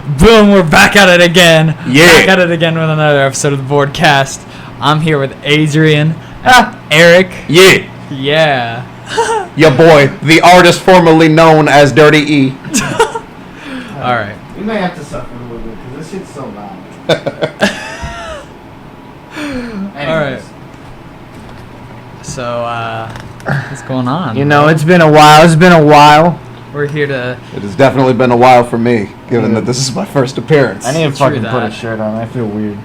Boom, we're back at it again. Yeah. Back at it again with another episode of the Boardcast. I'm here with Adrian, Eric. Yeah. Yeah. Your boy, the artist formerly known as Dirty E. All right. You may have to suffer a little bit because this shit's so loud. All right. So, what's going on? You know, it's been a while. We're here to... It has definitely been a while for me, given that this is my first appearance. I need to True fucking that. put a shirt on. I feel weird.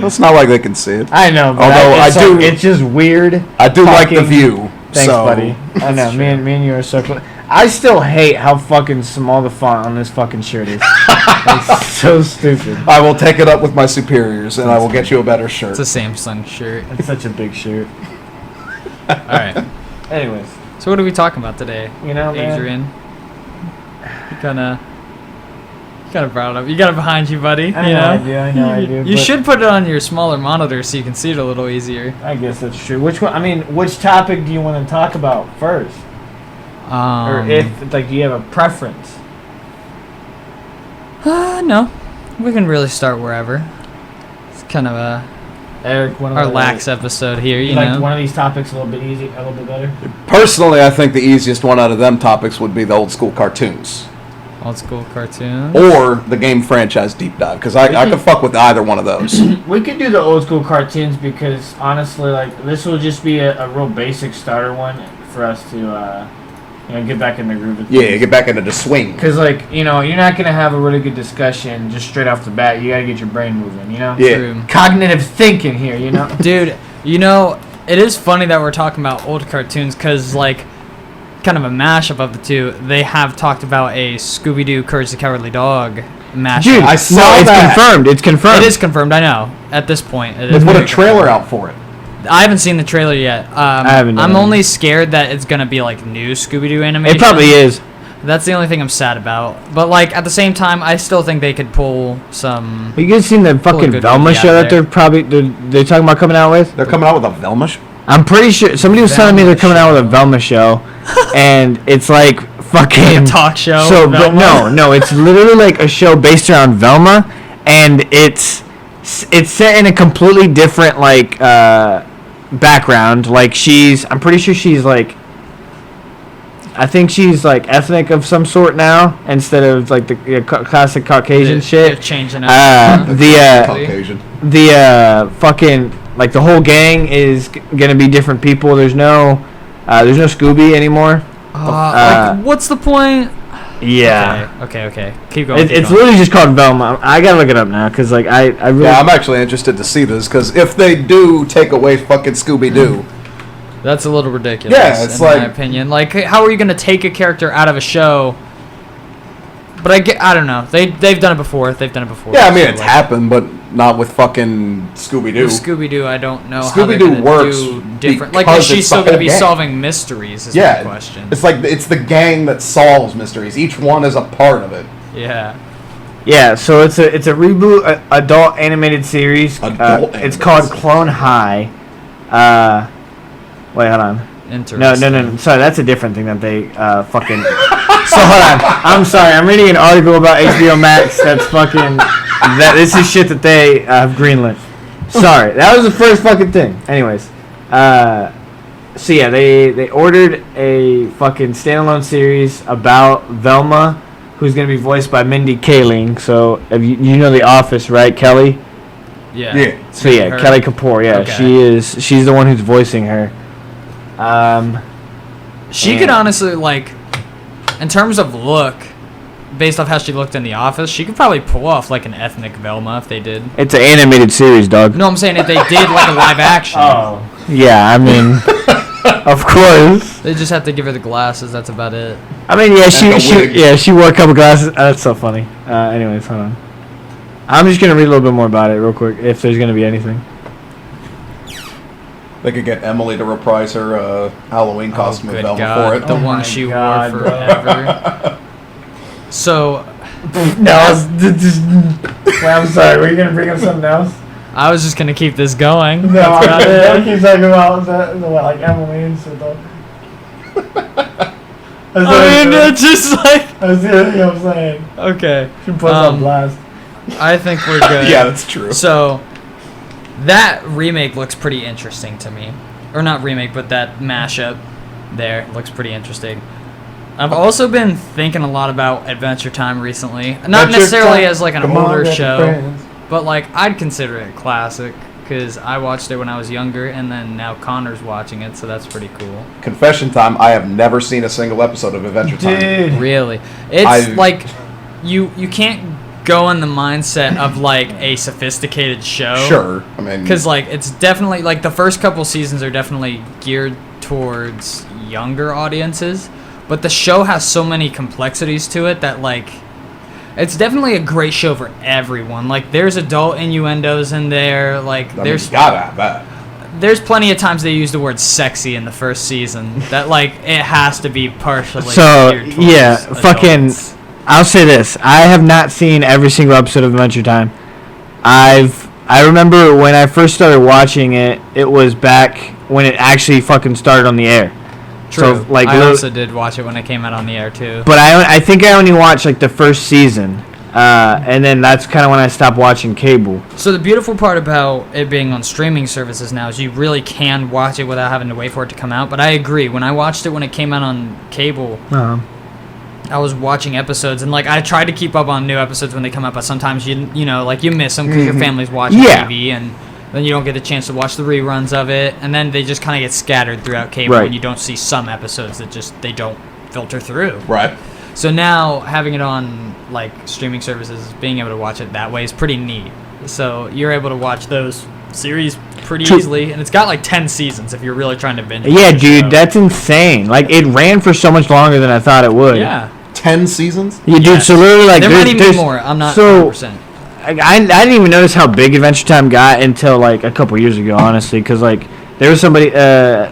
It's not like they can see it. I know, but Although it's just weird. I do like the talking- view. Thanks, so. buddy. I know, me and you are so close. I still hate how fucking small the font on this fucking shirt is. It's so stupid. I will take it up with my superiors, and I will get you a better shirt. It's a Samsung shirt. It's such a big shirt. All right. Anyways, So what are we talking about today, you know, man. Adrian? You kind of proud of. You got it behind you, buddy. I know I do. You but should put it on your smaller monitor so you can see it a little easier. I guess that's true. Which one? I mean, which topic do you want to talk about first? Or if, like, do you have a preference? No, we can really start wherever. It's kind of Eric, one of our lax episode here, you like know. one of these topics a little bit easy, a little bit better. Personally, I think the easiest one out of them topics would be the old school cartoons. Old school cartoons. Or the game franchise deep dive, because I could fuck with either one of those. We could do the old school cartoons because honestly, like, this will just be a real basic starter one for us to, get back in the groove of things. Yeah, get back into the swing. Because, like, you're not going to have a really good discussion just straight off the bat. You got to get your brain moving, Yeah. True. Cognitive thinking here, Dude, it is funny that we're talking about old cartoons because, like, kind of a mashup of the two. They have talked about a Scooby-Doo Courage the Cowardly Dog mashup. Dude, I saw that. confirmed. It's confirmed. It is confirmed, I know. At this point, it They is put a very trailer confirmed. out for it. I haven't seen the trailer yet. I haven't I'm either. only scared that it's gonna be like new Scooby-Doo animation. It probably is. That's the only thing I'm sad about. But like at the same time, I still think they could pull some. Have you guys seen the fucking good Velma movie show out that there. they're talking about coming out with? They're coming out with a Velma I'm pretty sure somebody was telling me they're coming out with a Velma show, and it's like fucking talk show. So, but Velma? no, it's literally like a show based around Velma, and it's set in a completely different like background. Like I'm pretty sure she's like, I think she's like ethnic of some sort now instead of like the classic Caucasian They're shit. changing up. Caucasian. The fucking like the whole gang is gonna be different people. There's no Scooby anymore. Like, what's the point? Yeah. Okay. Keep going. It's literally just called Velma. I gotta look it up now because like I really. Yeah, I'm actually interested to see this, because if they do take away fucking Scooby-Doo, That's a little ridiculous. Yeah, it's in like- my opinion. Like, how are you gonna take a character out of a show? But I don't know. They've done it before. yeah, I mean, so, it's like, happened, but not with fucking Scooby-Doo. With Scooby-Doo, I don't know how they're Scooby-Doo gonna works do different. Like, because is she it's still the going to whole be gang. solving mysteries? Is Yeah, my question. it's like it's the gang that solves mysteries. Each one is a part of it. Yeah. Yeah, so it's a reboot adult animated series. Adult It's animated called series. Clone High. Wait, hold on. Interesting. No. Sorry, that's a different thing that they fucking. So hold on. I'm sorry. I'm reading an article about HBO Max. That's fucking. This is shit that they have greenlit. Sorry, that was the first fucking thing. Anyways, so yeah, they ordered a fucking standalone series about Velma, who's gonna be voiced by Mindy Kaling. So if you know The Office, right, Kelly? Yeah. Yeah. So yeah, Her? Kelly Kapoor. Yeah, Okay. she's the one who's voicing her. She Yeah. could honestly, like, in terms of look, based off how she looked in The Office, she could probably pull off, like, an ethnic Velma if they did. It's an animated series, dog. No, I'm saying if they did, like, a live action. Oh. Yeah, I mean, of course. They just have to give her the glasses. That's about it. I mean, yeah, the she wore a couple glasses. That's so funny. Anyways, hold on. I'm just gonna read a little bit more about it real quick, if there's gonna be anything. They could get Emily to reprise her Halloween costume of Good Velma God, for it. the Oh one my she God, wore bro. forever. So, No, I'm sorry. Were you gonna bring up something else? I was just gonna keep this going. No, That's about I it. keep talking about like Emily and stuff. I mean, it's just like. That's the other thing I'm saying. Okay. She puts on blast. I think we're good. Yeah, that's true. So, that remake looks pretty interesting to me. Or not remake, but that mashup there looks pretty interesting. I've also been thinking a lot about Adventure Time recently. Not necessarily as like an older show, but like I'd consider it a classic because I watched it when I was younger, and then now Connor's watching it, so that's pretty cool. Confession time, I have never seen a single episode of Adventure Time. Dude. Really? It's like you can't go in the mindset of like a sophisticated show. Sure. I mean, because like it's definitely like the first couple seasons are definitely geared towards younger audiences, but the show has so many complexities to it that like it's definitely a great show for everyone. Like there's adult innuendos in there, like you gotta have that. There's plenty of times they use the word sexy in the first season that like it has to be partially geared towards adults. I'll say this. I have not seen every single episode of Adventure Time. I remember when I first started watching it, it was back when it actually fucking started on the air. True. So, like, I also did watch it when it came out on the air too. But I think I only watched like the first season. And then that's kind of when I stopped watching cable. So the beautiful part about it being on streaming services now is you really can watch it without having to wait for it to come out. But I agree. When I watched it when it came out on cable, I was watching episodes, and like I tried to keep up on new episodes when they come out, but sometimes you know like you miss them because your family's watching TV, and then you don't get a chance to watch the reruns of it, and then they just kind of get scattered throughout cable, and you don't see some episodes that just they don't filter through. Right. So now having it on like streaming services, being able to watch it that way is pretty neat. So you're able to watch those series pretty easily, and it's got like 10 seasons if you're really trying to binge. Yeah, dude, that's insane. Like it ran for so much longer than I thought it would. Yeah. 10 seasons? Yeah, dude, so literally like there might even be more. I'm not 100%. I didn't even notice how big Adventure Time got until like a couple years ago, honestly, because like there was somebody, there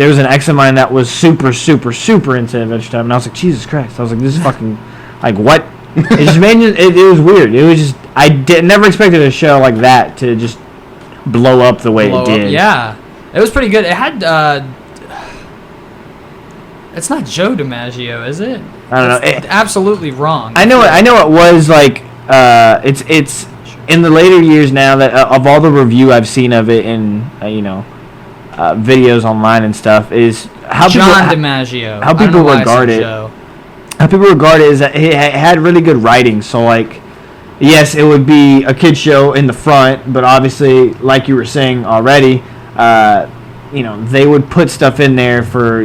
was an ex of mine that was super into Adventure Time, and I was like, Jesus Christ! I was like, this is fucking, like what? It just made it was weird. It was just never expected a show like that to just blow up the way it did. Yeah, it was pretty good. It had. It's not Joe DiMaggio, is it? I don't know. It's absolutely wrong. I know it was like it's in the later years now that of all the review I've seen of it in videos online and stuff is how John DiMaggio. How people regard it. How people regard it is that it had really good writing. So like, yes, it would be a kid show in the front, but obviously, like you were saying already, they would put stuff in there for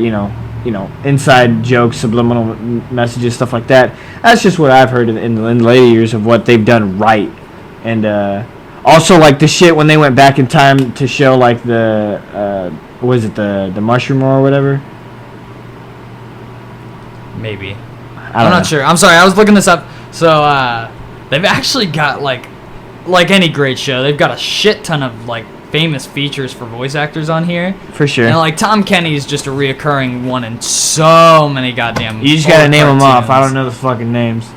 inside jokes, subliminal messages, stuff like that. That's just what I've heard in the later years of what they've done right. And also, like, the shit when they went back in time to show, like, the the mushroom or whatever? Maybe. I'm not sure. I'm sorry, I was looking this up. So, they've actually got, like any great show, they've got a shit ton of, like, famous features for voice actors on here. For sure. And like Tom Kenny's just a reoccurring one in so many goddamn. You just gotta name them off. I don't know the fucking names.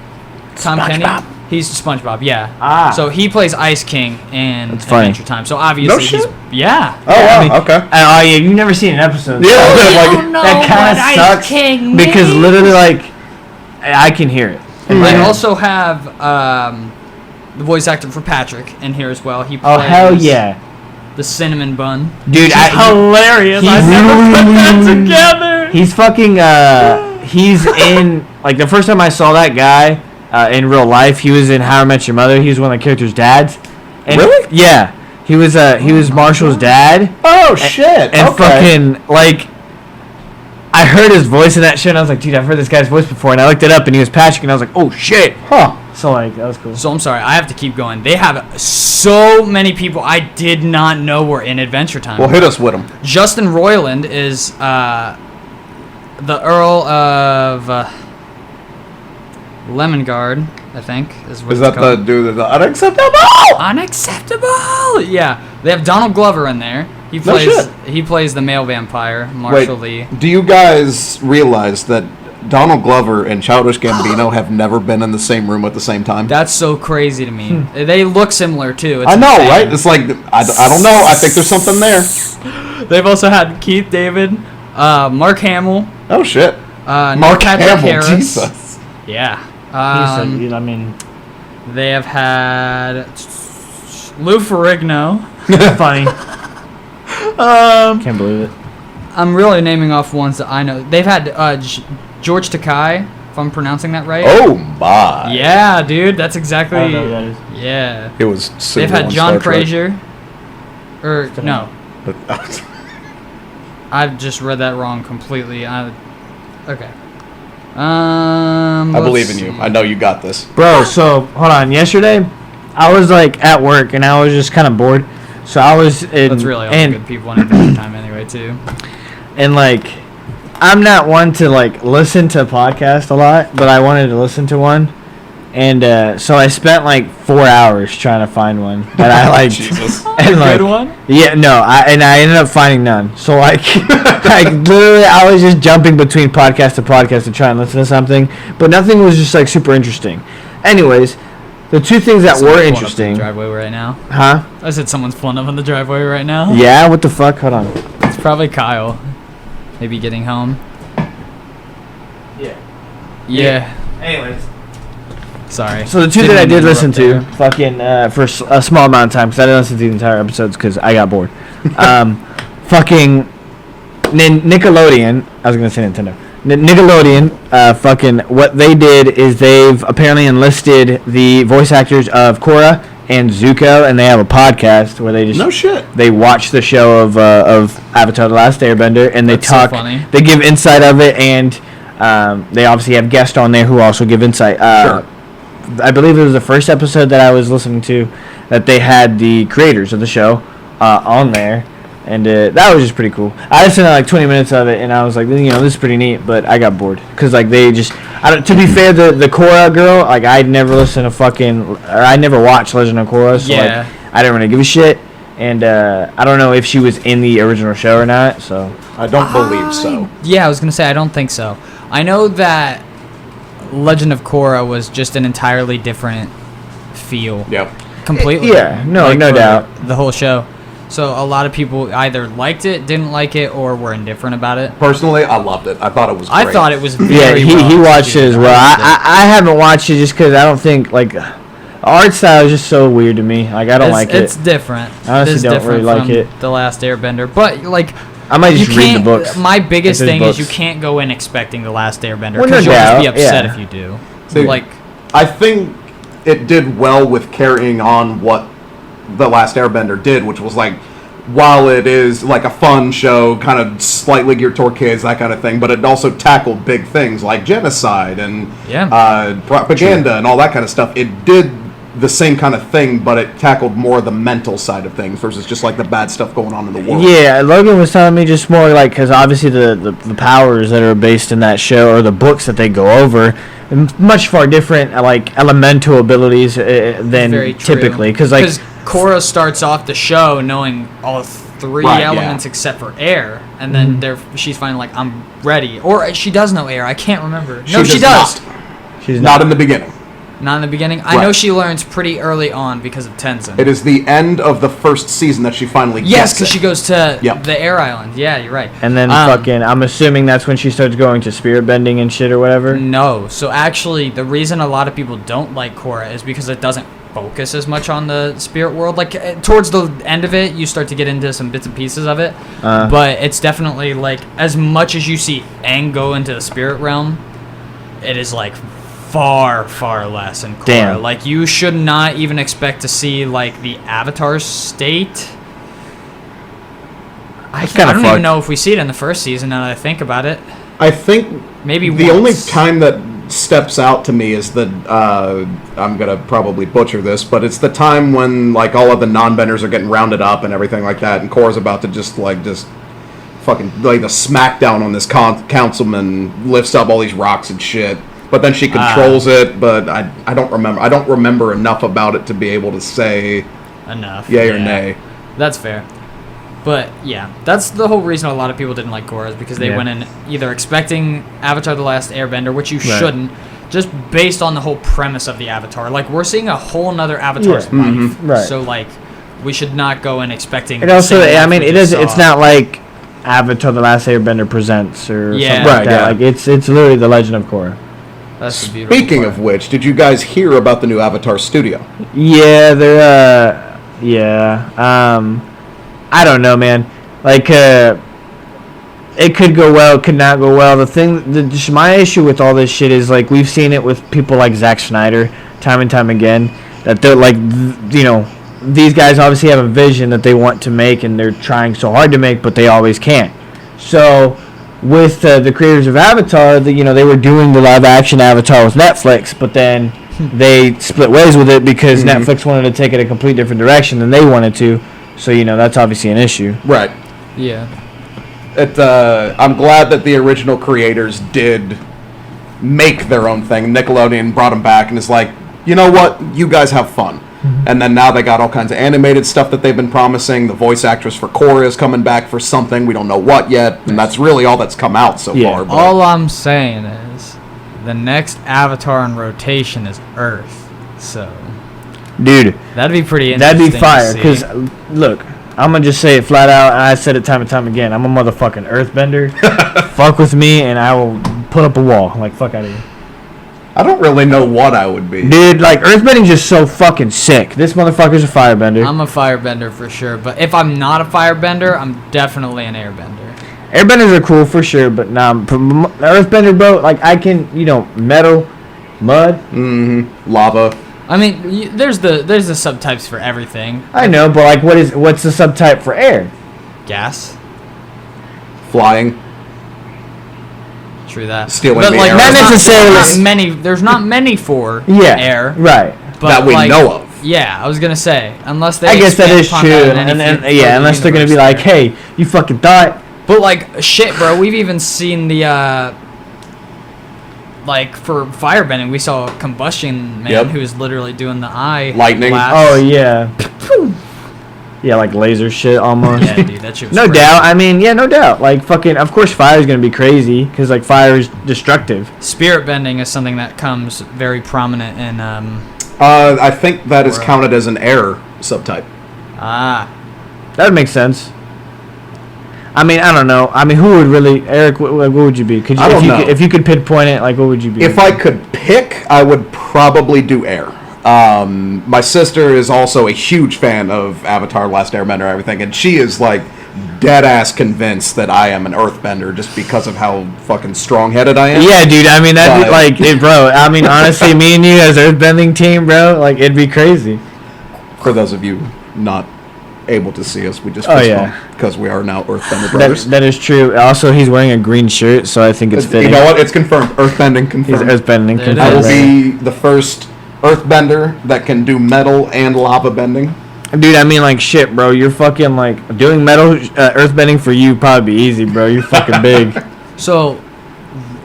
Tom Kenny. He's SpongeBob. Yeah. So he plays Ice King in Adventure Time. So obviously he's yeah. Oh wow. Okay. Oh yeah. You've never seen an episode. Yeah. That kind of sucks King because literally like I can hear it. And they also have the voice actor for Patrick in here as well. He plays. Oh hell yeah. The cinnamon bun. Dude, hilarious. I never put that together. He's fucking he's in like the first time I saw that guy in real life, he was in How I Met Your Mother. He was one of the characters' dads. And really? Yeah. He was Marshall's dad. Oh shit. And fucking like I heard his voice in that shit and I was like, dude, I've heard this guy's voice before, and I looked it up and he was Patrick and I was like, oh shit. Huh. So like that was cool. So I'm sorry, I have to keep going. They have so many people I did not know were in Adventure Time. Well, hit us with them. Justin Roiland is the Earl of Lemongard, I think is what. Is that the dude that's unacceptable? Unacceptable. Yeah, they have Donald Glover in there. He plays the male vampire, Marshall Lee. Do you guys realize that Donald Glover and Childish Gambino have never been in the same room at the same time? That's so crazy to me. They look similar too. I know, right? It's like I don't know. I think there's something there. They've also had Keith David, Mark Hamill. Oh shit. Mark Patrick Hamill, Harris. Jesus. Yeah. I mean, They have had Lou Ferrigno. funny. Can't believe it. I'm really naming off ones that I know. They've had George Takei, if I'm pronouncing that right. Oh my. Yeah, dude, that's exactly. I don't know who that is. Yeah. It was. They've had John Frazier. Or Still no, But, I've just read that wrong completely. Okay. I believe in you. I know you got this. Bro, so hold on. Yesterday, I was like at work and I was just kind of bored. So I was in, That's really all the good people in Adventure Time anyway, too. and like I'm not one to like listen to podcasts a lot, but I wanted to listen to one, and so I spent like 4 hours trying to find one that I liked. Jesus. And like, Good one? yeah, no, I ended up finding none. So like, like literally, I was just jumping between podcast to podcast to try and listen to something, but nothing was just like super interesting. Anyways, the two things that Someone's were pulling up in interesting, the driveway right now. huh? I said someone's pulling up in the driveway right now. Yeah, what the fuck? Hold on. It's probably Kyle. Maybe getting home. Yeah. Yeah. Anyways. Sorry. So the two Didn't that I mean to did listen interrupt to, fucking for a small amount of time, because I didn't listen to the entire episodes because I got bored. Fucking Nickelodeon. I was gonna say Nintendo. Nickelodeon. Fucking what they did is they've apparently enlisted the voice actors of Korra and Zuko, and they have a podcast where they just No shit. they watch the show of Avatar: The Last Airbender, and they That's so talk. funny. They give insight of it, and they obviously have guests on there who also give insight. Sure. I believe it was the first episode that I was listening to that they had the creators of the show on there, and that was just pretty cool. I listened to like 20 minutes of it, and I was like, this is pretty neat, but I got bored because like they just. To be fair, the Korra girl, like I'd never listened to I never watched Legend of Korra, so Yeah. like I didn't really give a shit, and I don't know if she was in the original show or not, so. I don't believe so. Yeah, I was gonna say I don't think so. I know that Legend of Korra was just an entirely different feel. Yep. Completely. Yeah, no for doubt. The whole show. So a lot of people either liked it, didn't like it, or were indifferent about it. Personally, I loved it. I thought it was great. I thought it was Yeah, very he well watched it as executed. well. I loved it. I haven't watched it just because I don't think like art style is just so weird to me. Like I don't like It's it. different. I honestly It's don't different really like from it. The Last Airbender, but like I might you just read the can't. books. My biggest If there's thing is you books. can't go in expecting The Last Airbender Well, because no you'll just be doubt, upset yeah. if you do. See, Like I think it did well with carrying on what The Last Airbender did, which was like, while it is like a fun show, kind of slightly geared toward kids, that kind of thing, but it also tackled big things like genocide and propaganda and all that kind of stuff. It did the same kind of thing, but it tackled more the mental side of things versus just like the bad stuff going on in the world. Yeah, Logan was telling me just more like because obviously the powers that are based in that show or the books that they go over, much far different like elemental abilities than very true. typically because like. Korra starts off the show knowing all three Right, elements yeah. except for air, and then she's finally like, I'm ready. Or she does know air. I can't remember. No, she does. Not. She's Not in the beginning. Not in the beginning. I know she learns pretty early on because of Tenzin. It is the end of the first season that she finally Yes, gets because it. she goes to Yep. the air island. Yeah, you're right. And then fucking, I'm assuming that's when she starts going to spirit bending and shit or whatever. No. So actually, the reason a lot of people don't like Korra is because it doesn't focus as much on the spirit world. Like towards the end of it, you start to get into some bits and pieces of it. But it's definitely like as much as you see Aang go into the spirit realm, it is like far, far less in Korra. Damn. Like you should not even expect to see like the Avatar state. I don't fucked. even know if we see it in the first season. Now that I think about it, I think maybe the only once. time that steps out to me is the I'm gonna probably butcher this, but it's the time when like all of the non-benders are getting rounded up and everything like that, and Korra's about to just fucking lay the smackdown on this councilman, lifts up all these rocks and shit. But then she controls it, but I don't remember. I don't remember enough about it to be able to say enough. yay or nay. That's fair. But yeah, that's the whole reason a lot of people didn't like Korra is because they went in either expecting Avatar: The Last Airbender, which you shouldn't, just based on the whole premise of the Avatar. Like we're seeing a whole nother Avatar's life, Right. so like we should not go in expecting. And also, I mean, it is. It's not like Avatar: The Last Airbender presents or something like right, that. yeah. Like it's literally the Legend of Korra. That's the beautiful Speaking part. of which, did you guys hear about the new Avatar studio? Yeah, they're I don't know, man. Like it could go well, it could not go well. My issue with all this shit is like we've seen it with people like Zack Snyder time and time again that they're like these guys obviously have a vision that they want to make and they're trying so hard to make, but they always can't. So with the creators of Avatar, they were doing the live action Avatar with Netflix, but then they split ways with it because Netflix wanted to take it a complete different direction than they wanted to. So that's obviously an issue. Right. Yeah. I'm glad that the original creators did make their own thing. Nickelodeon brought them back and is like, you know what? You guys have fun. And then now they got all kinds of animated stuff that they've been promising. The voice actress for Korra is coming back for something. We don't know what yet. And that's really all that's come out so far. But all I'm saying is the next Avatar in rotation is Earth. So, dude, that'd be pretty interesting. That'd be fire. Because, look, I'm going to just say it flat out. I said it time and time again. I'm a motherfucking earthbender. Fuck with me, and I will put up a wall. Like, fuck out of here. I don't really know what I would be. Dude, like, earthbending's just so fucking sick. This motherfucker's a firebender. I'm a firebender for sure. But if I'm not a firebender, I'm definitely an airbender. Airbenders are cool for sure, but earthbender, bro, like, I can, metal, mud. Lava. I mean, there's the subtypes for everything. I know, but, like, what's the subtype for air? Gas. Flying. True that. Stealing but the like air. Not necessarily. There's not many for Yeah, air. right. But that we know of. Yeah, I was gonna say unless they. I guess that expand is upon true, that in and anything yeah, further unless they're gonna be universe like, there. hey, you fucking thought. But like shit, bro, we've even seen the like for firebending, we saw Combustion Man who was literally doing the eye lightning. blast. Oh yeah. Yeah, like laser shit almost. Yeah, dude, that shit was no crazy. doubt. I mean, yeah, no doubt. Like fucking, of course, fire is gonna be crazy because like fire is destructive. Spirit bending is something that comes very prominent in I think that is counted as an air subtype. That would make sense. I mean, I don't know. I mean, who would really, Eric? What would you be? Could you, I don't know. if you could pinpoint it, like, what would you be? If I could pick, I would probably do air. My sister is also a huge fan of Avatar: Last Airbender and everything, and she is like dead ass convinced that I am an earthbender just because of how fucking strong-headed I am. Yeah, dude. I mean, that'd be like, bro. I mean, honestly, me and you as earthbending team, bro, like it'd be crazy. For those of you not able to see us, we just because we are now earthbender brothers. That is true. Also, he's wearing a green shirt, so I think it's fitting. You know what? It's confirmed. Earthbending confirmed. He's earthbending confirmed. I will be the first earthbender that can do metal and lava bending. Dude, I mean, like, shit, bro. You're fucking, like, doing metal earthbending for you probably be easy, bro. You're fucking big. So,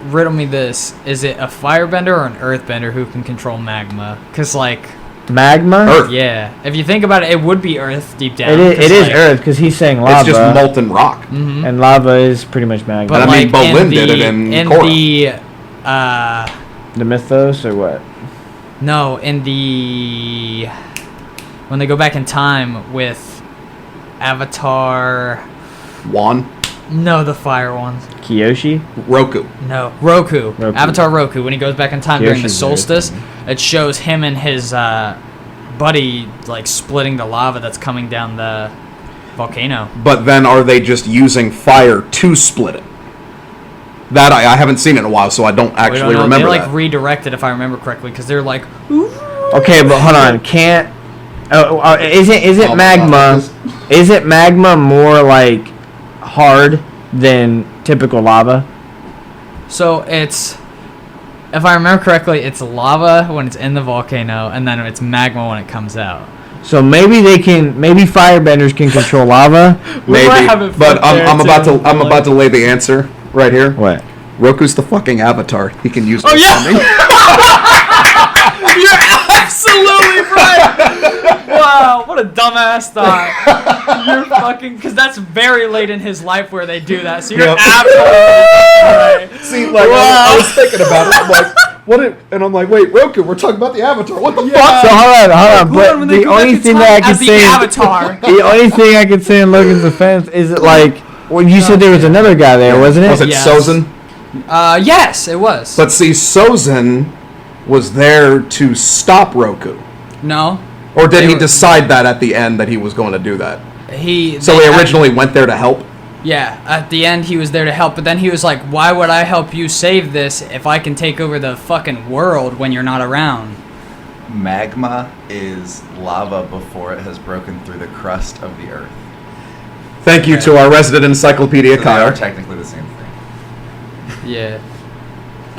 riddle me this. Is it a firebender or an earthbender who can control magma? Because, like... Magma? Earth. Yeah. If you think about it, it would be earth deep down. It is like, earth, because he's saying lava. It's just molten rock. Mm-hmm. And lava is pretty much magma. But I mean, like Bolin did it in Korra. The mythos, or what? No, in the... When they go back in time with Avatar... Wan? No, the fire ones. Kyoshi? Roku. No, Roku. Avatar Roku. When he goes back in time during the solstice, it shows him and his buddy like splitting the lava that's coming down the volcano. But then are they just using fire to split it? That I haven't seen it in a while, so I don't actually remember They like that. redirected, if I remember correctly, because they're like... Okay, but hold on. Can't... is it magma... Is it magma more like hard than typical lava? So it's, if I remember correctly, it's lava when it's in the volcano, and then it's magma when it comes out. So maybe firebenders can control lava. Maybe, but I'm about to lay the answer right here. What? Roku's the fucking avatar. He can use. Oh yeah. You're absolutely right. Wow, what a dumbass thought. You're fucking, because that's very late in his life where they do that. So you're absolutely right. See, like I was thinking about it. I'm like, what? And I'm like, wait, Roku, we're talking about the avatar. What the fuck? So hold on. But the only thing that I can say, Avatar. the only thing I can say in Logan's defense is that like Well, you said there was another guy there, wasn't it? Was it Yes. Sozin? Yes, it was. But see, Sozin was there to stop Roku. No. Or did They he were- decide that at the end that he was going to do that? So he they- originally went there to help? Yeah, at the end he was there to help, but then he was like, why would I help you save this if I can take over the fucking world when you're not around? Magma is lava before it has broken through the crust of the earth. Thank you to our resident encyclopedia, So they are Kyle. technically the same thing. Yeah.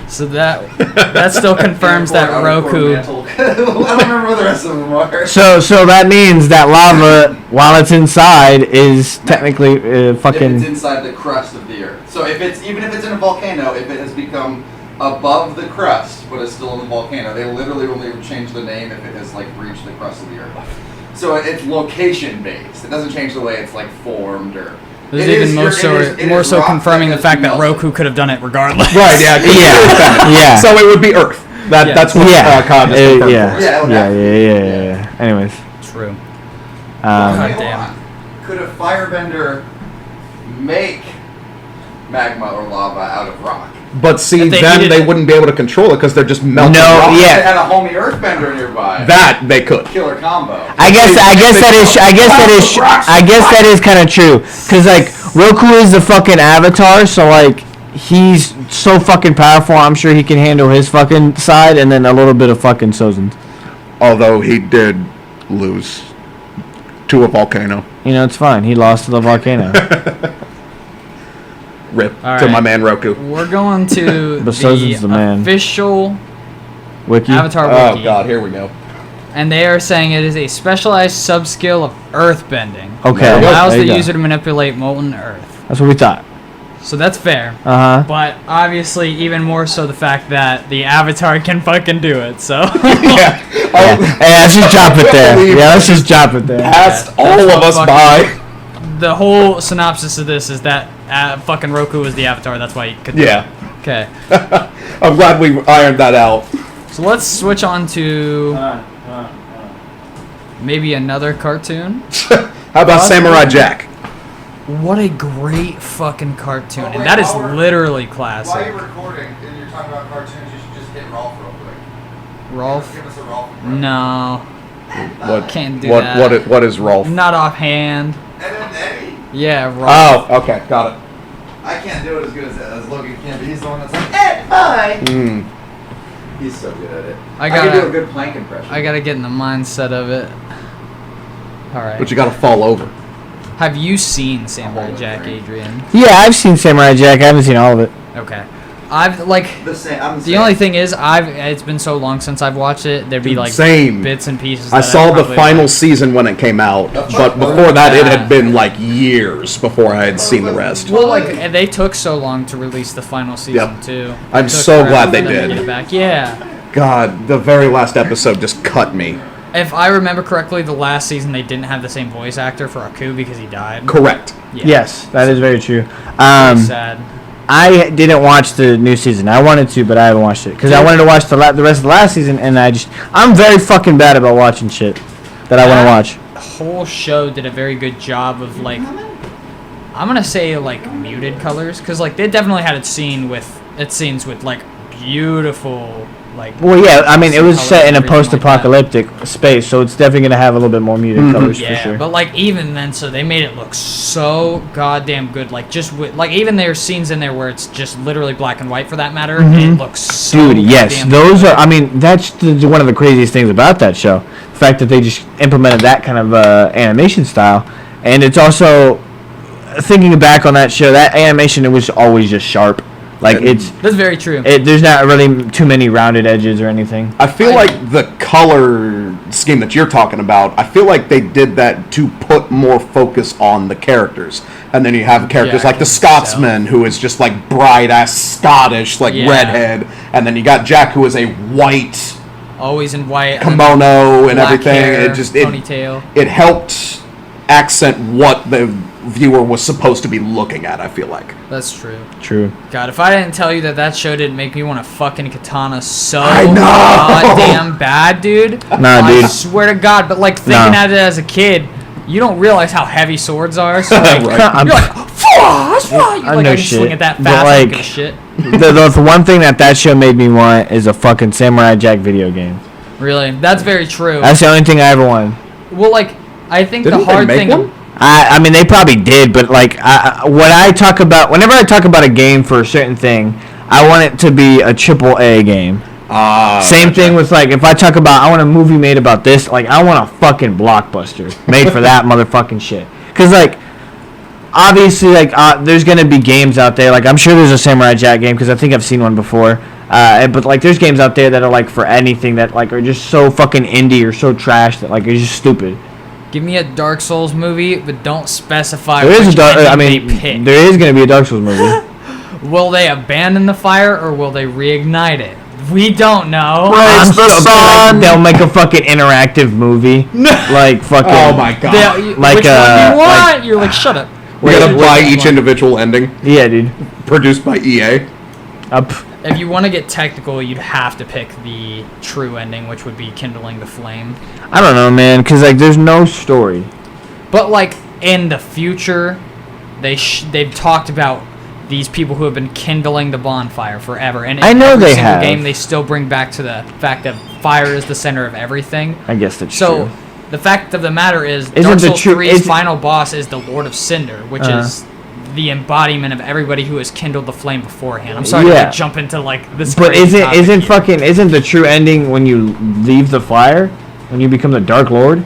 So that still confirms that Roku... I don't remember what the rest of them are. So that means that lava, while it's inside, is technically If fucking. it's inside the crust of the earth. So even if it's in a volcano, if it has become above the crust but is still in the volcano, they literally only change the name if it has like reached the crust of the earth. So it's location based. It doesn't change the way it's like formed or. There's It even is- more it so, is- it more is so rock confirming the that fact has that melted. Roku could have done it regardless. Right, yeah. Yeah. So it would be Earth. That's what Kyle just confirmed yeah. for us. Yeah, it would have to Yeah. Anyways. True. Um, Wait, hold damn. on. Could a firebender make magma or lava out of rock? But see, If they then heated they it- wouldn't be able to control it because they're just melting No, rock. If yeah. they had a homie earthbender nearby. That they could. Killer combo. I guess that is kind of true. Cause like Roku is the fucking avatar, so like he's so fucking powerful. I'm sure he can handle his fucking side, and then a little bit of fucking Sozin. Although he did lose to a volcano. You know, it's fine. He lost to the volcano. Rip All to right. my man Roku. We're going to But Sozin's the man. official Wiki. Avatar Oh wiki. god, here we go. And they are saying it is a specialized subskill of earthbending. Okay. That allows there the you go. user to manipulate molten earth. That's what we thought. So that's fair. Uh huh. But obviously, even more so the fact that the Avatar can fucking do it. So Yeah. Hey, let's just drop it there. Yeah, let's just drop it there. Passed Yeah, all that's of what us fucking- by. the whole synopsis of this is that fucking Roku is the Avatar. That's why he could do Yeah. it. Okay. I'm glad we ironed that out. So let's switch on to maybe another cartoon. How about Samurai Jack? What a great fucking cartoon. Oh, wait, And that is while we're- literally While classic. you're recording and you're talking about cartoons, you should just hit Rolf real quick. Rolf? Give us a Rolf impression. No. What? Can't do what? that. What is Rolf? Not offhand. And then Eddie. Yeah, Rolf. Oh, okay, got it. I can't do it as good as Logan can, but he's the one that's like, Ed, hi! Mm. He's so good at it. I can do a gotta, good plank impression. I gotta get in the mindset of it. Alright. But you gotta fall over. Have you seen Samurai Hold it, Jack, right. Adrian? Yeah, I've seen Samurai Jack. I haven't seen all of it. Okay. I've, like, The same. I'm the only thing is, it's been so long since I've watched it, there'd be, like, Same. bits and pieces I that saw the probably final like. season when it came out, That's but fine. before that, it Yeah. had been like years before I had seen the rest. Well, like, they took so long to release the final season, Yep. too. I'm It took so forever glad they for them to did. get it back. Yeah. God, the very last episode just cut me. If I remember correctly, the last season they didn't have the same voice actor for Aku because he died. Correct. Yeah. Yes, that is very true. Very sad. I didn't watch the new season. I wanted to, but I haven't watched it because I wanted to watch the rest of the last season, and I'm very fucking bad about watching shit that I want to watch. The whole show did a very good job of, like, I'm gonna say, like, muted colors, because, like, they definitely had scenes with like beautiful, like. Well, yeah, I mean, it was colors set in and a everything like post-apocalyptic space, so it's definitely gonna have a little bit more muted colors Yeah, for sure. but like even then, so they made it look so goddamn good. Like just with like even there's scenes in there where it's just literally black and white for that matter. And it looks so Dude, yes, goddamn those good. are. I mean, that's one of the craziest things about that show. The fact that they just implemented that kind of animation style, and it's also thinking back on that show. That animation, it was always just sharp. Like it's. That's very true. There's not really too many rounded edges or anything. I feel like the color scheme that you're talking about, I feel like they did that to put more focus on the characters. And then you have characters Yeah, like the Scotsman, who is just like bright-ass Scottish, like Yeah. redhead. And then you got Jack, who is a white Always in white. kimono and black everything. hair, It just ponytail. it helped accent what the viewer was supposed to be looking at, I feel like. That's true. True. God, if I didn't tell you that show didn't make me want to fucking katana so I know! goddamn bad, dude. Nah, I dude. swear to God. But like thinking Nah. at it as a kid, you don't realize how heavy swords are. So like, Right. you're like, fuck! I know can shit. swing it that But, fast. I don't like, give a shit. the one thing that show made me want is a fucking Samurai Jack video game. Really, that's very true. That's the only thing I ever wanted. Well, like, I think Didn't the they hard make thing. one? I mean, they probably did, but like, whenever I talk about a game for a certain thing, I want it to be a AAA game. Same thing with, like, if I talk about, I want a movie made about this, like, I want a fucking blockbuster made for that motherfucking shit. Because, like, obviously, like, there's gonna be games out there, like, I'm sure there's a Samurai Jack game, because I think I've seen one before. But, like, there's games out there that are, like, for anything that, like, are just so fucking indie or so trash that, like, are just stupid. Give me a Dark Souls movie, but don't specify There is which ending they pick. there is gonna be a Dark Souls movie. Will they abandon the fire or will they reignite it? We don't know. Praise the sun. They'll make a fucking interactive movie, like fucking. Oh my god. Like, which one do you want? like- You're like, shut up. We're gonna Which buy one? each individual ending Yeah, dude. produced by EA. If you want to get technical, you'd have to pick the true ending, which would be kindling the flame. I don't know, man, because like there's no story. But like in the future, they've talked about these people who have been kindling the bonfire forever, and in I know every they single have. game they still bring back to the fact that fire is the center of everything. I guess that's So true. the fact of the matter is, Isn't Dark the Souls true- 3's is- final boss is the Lord of Cinder, which is the embodiment of everybody who has kindled the flame beforehand. I'm sorry to Yeah. like, jump into like this. But crazy topic here. isn't the true ending when you leave the fire, when you become the Dark Lord?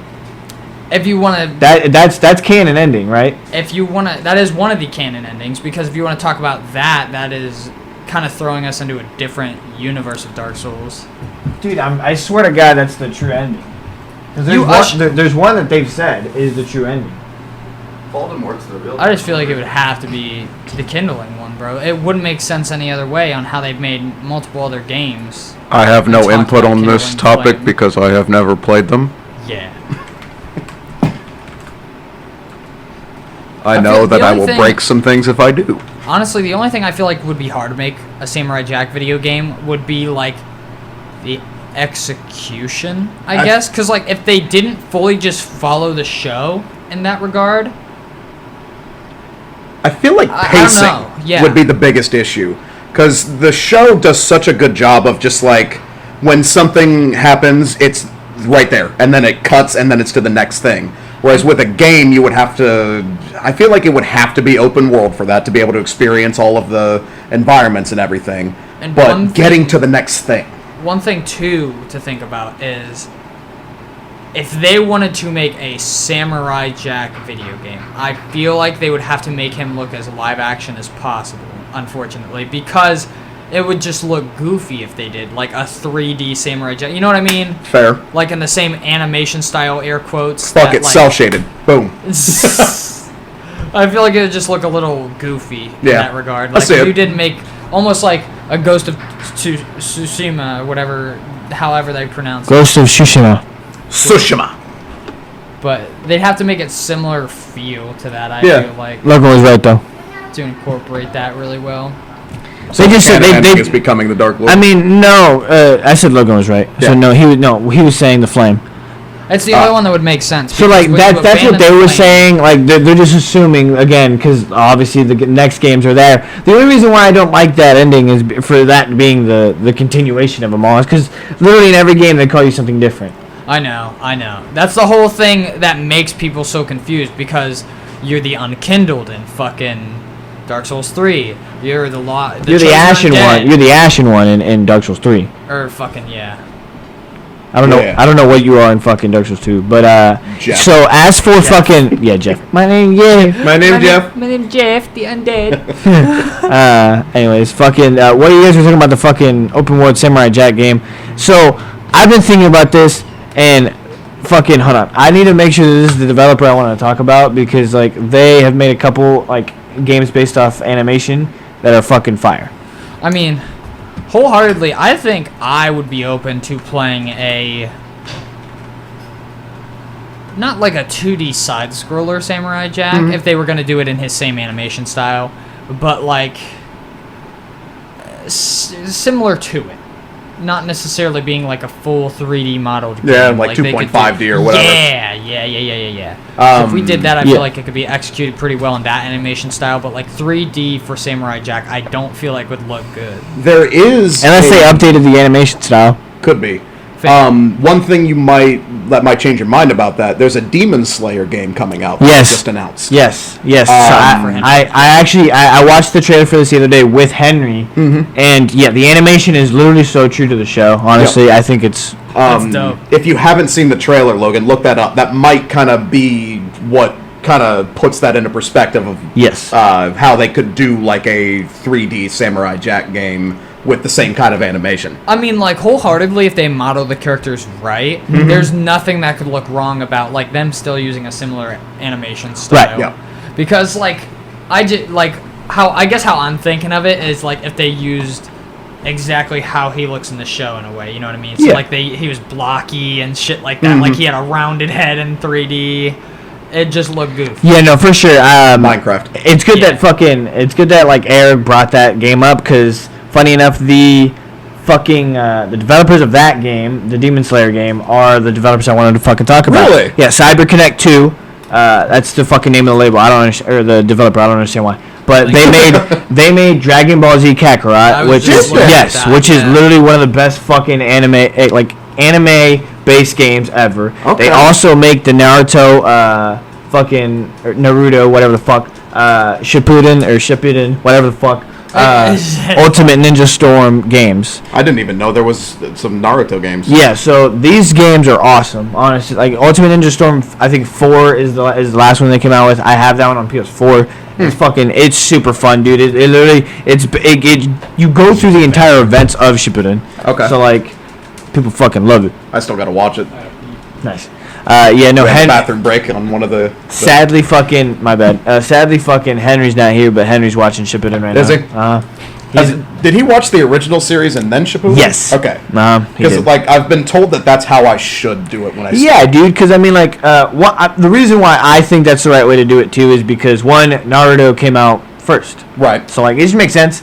If you want to, That's canon ending, right? if you want to, that is one of the canon endings. Because if you want to talk about that, that is kind of throwing us into a different universe of Dark Souls. Dude, I swear to God, that's the true ending. 'Cause You there's one that they've said is the true ending. Voldemort's the real. I just feel like it would have to be the kindling one, bro. It wouldn't make sense any other way on how they've made multiple other games. I have no Talk input about on this kindling topic flame. because I have never played them. Yeah. I I know feel that the I only will thing- break some things if I do. Honestly, the only thing I feel like would be hard to make a Samurai Jack video game would be like the execution, I guess. Because like if they didn't fully just follow the show in that regard, I feel like I don't pacing know, yeah. would be the biggest issue. Because the show does such a good job of just like, when something happens, it's right there. And then it cuts, and then it's to the next thing. Whereas with a game, you would have to... I feel like it would have to be open world for that, to be able to experience all of the environments and everything. And But one getting thing- to the next thing. one thing too to think about is if they wanted to make a Samurai Jack video game, I feel like they would have to make him look as live action as possible, unfortunately, because it would just look goofy if they did like a 3D Samurai Jack. You know what I mean? Fair. Like in the same animation style, air quotes. Fuck that, it, like, cell shaded. Boom. I feel like it would just look a little goofy in Yeah. that regard. I Like see if it. you didn't make almost like a Ghost of Tsushima, whatever, however they pronounce it. Ghost of Tsushima. Tsushima. But they'd have to make it similar feel to that. I Yeah. feel like Logan was right though. to incorporate that really well. They just said Canon ending they is becoming the Dark Lord. I mean, no. I said Logan was right. So Yeah. no, he was saying the flame. It's the only one that would make sense. So because like when that's you what abandon they the were flame- saying. Like they're just assuming again because obviously the next games are there. The only reason why I don't like that ending is for that being the continuation of them all. Is because literally in every game they call you something different. I know. That's the whole thing that makes people so confused because you're the unkindled in fucking Dark Souls 3. You're the You're the ashen one. You're the ashen one in Dark Souls 3. Or fucking yeah. I don't know. Yeah. I don't know what you are in fucking Dark Souls 2, but Jeff. So as for fucking Jeff. My name Jeff. My name's Jeff. My name's Jeff, the undead. Anyways, fucking what you guys were talking about the fucking open world Samurai Jack game. So I've been thinking about this and fucking hold on. I need to make sure that this is the developer I want to talk about because like they have made a couple like games based off animation that are fucking fire. I mean, wholeheartedly, I think I would be open to playing not like a 2D side-scroller Samurai Jack, if they were going to do it in his same animation style, but like similar to it. not necessarily being like a full 3D modeled game. Yeah, like 2.5D or whatever. Yeah. So if we did that, I feel like it could be executed pretty well in that animation style, but like 3D for Samurai Jack, I don't feel like would look good. There is... Unless they updated the animation style. Could be. One thing that might change your mind about that, there's a Demon Slayer game coming out that was just announced. Yes. So I watched the trailer for this the other day with Henry, and yeah, the animation is literally so true to the show. Honestly, I think it's that's dope. If you haven't seen the trailer, Logan, look that up. That might kind of be what kind of puts that into perspective of how they could do like a 3D Samurai Jack game with the same kind of animation. I mean, like, wholeheartedly, if they model the characters right, there's nothing that could look wrong about, like, them still using a similar animation style. Right, yeah. Because, like, I guess how I'm thinking of it is, like, if they used exactly how he looks in the show in a way, you know what I mean? So, like, he was blocky and shit like that. Like, he had a rounded head in 3D. It just looked goofy. Yeah, no, for sure. Minecraft. It's good that like, Eric brought that game up, because... Funny enough, the developers of that game, the Demon Slayer game, are the developers I wanted to fucking talk about. Really? Yeah, CyberConnect 2. That's the fucking name of the label. I don't understand, or the developer. I don't understand why. But they made Dragon Ball Z Kakarot, which is literally one of the best fucking anime based games ever. Okay. They also make the Naruto, Naruto, whatever the fuck, Shippuden, whatever the fuck. Ultimate Ninja Storm games. I didn't even know there was some Naruto games. Yeah, so these games are awesome. Honestly, like Ultimate Ninja Storm, I think 4 is the last one they came out with. I have that one on PS4. It's super fun, dude. It literally you go through the entire events of Shippuden. Okay. So like, people fucking love it. I still gotta watch it. Nice. Bathroom break on one of the... Sadly, fucking... My bad. Sadly, fucking Henry's not here, but Henry's watching Shippuden right now. Is he? Did he watch the original series and then Shippuden? Yes. Okay. Because, like, I've been told that's how I should do it when I start. Yeah, dude, because, I mean, like, the reason why I think that's the right way to do it, too, is because, one, Naruto came out first. Right. So, like, it just makes sense.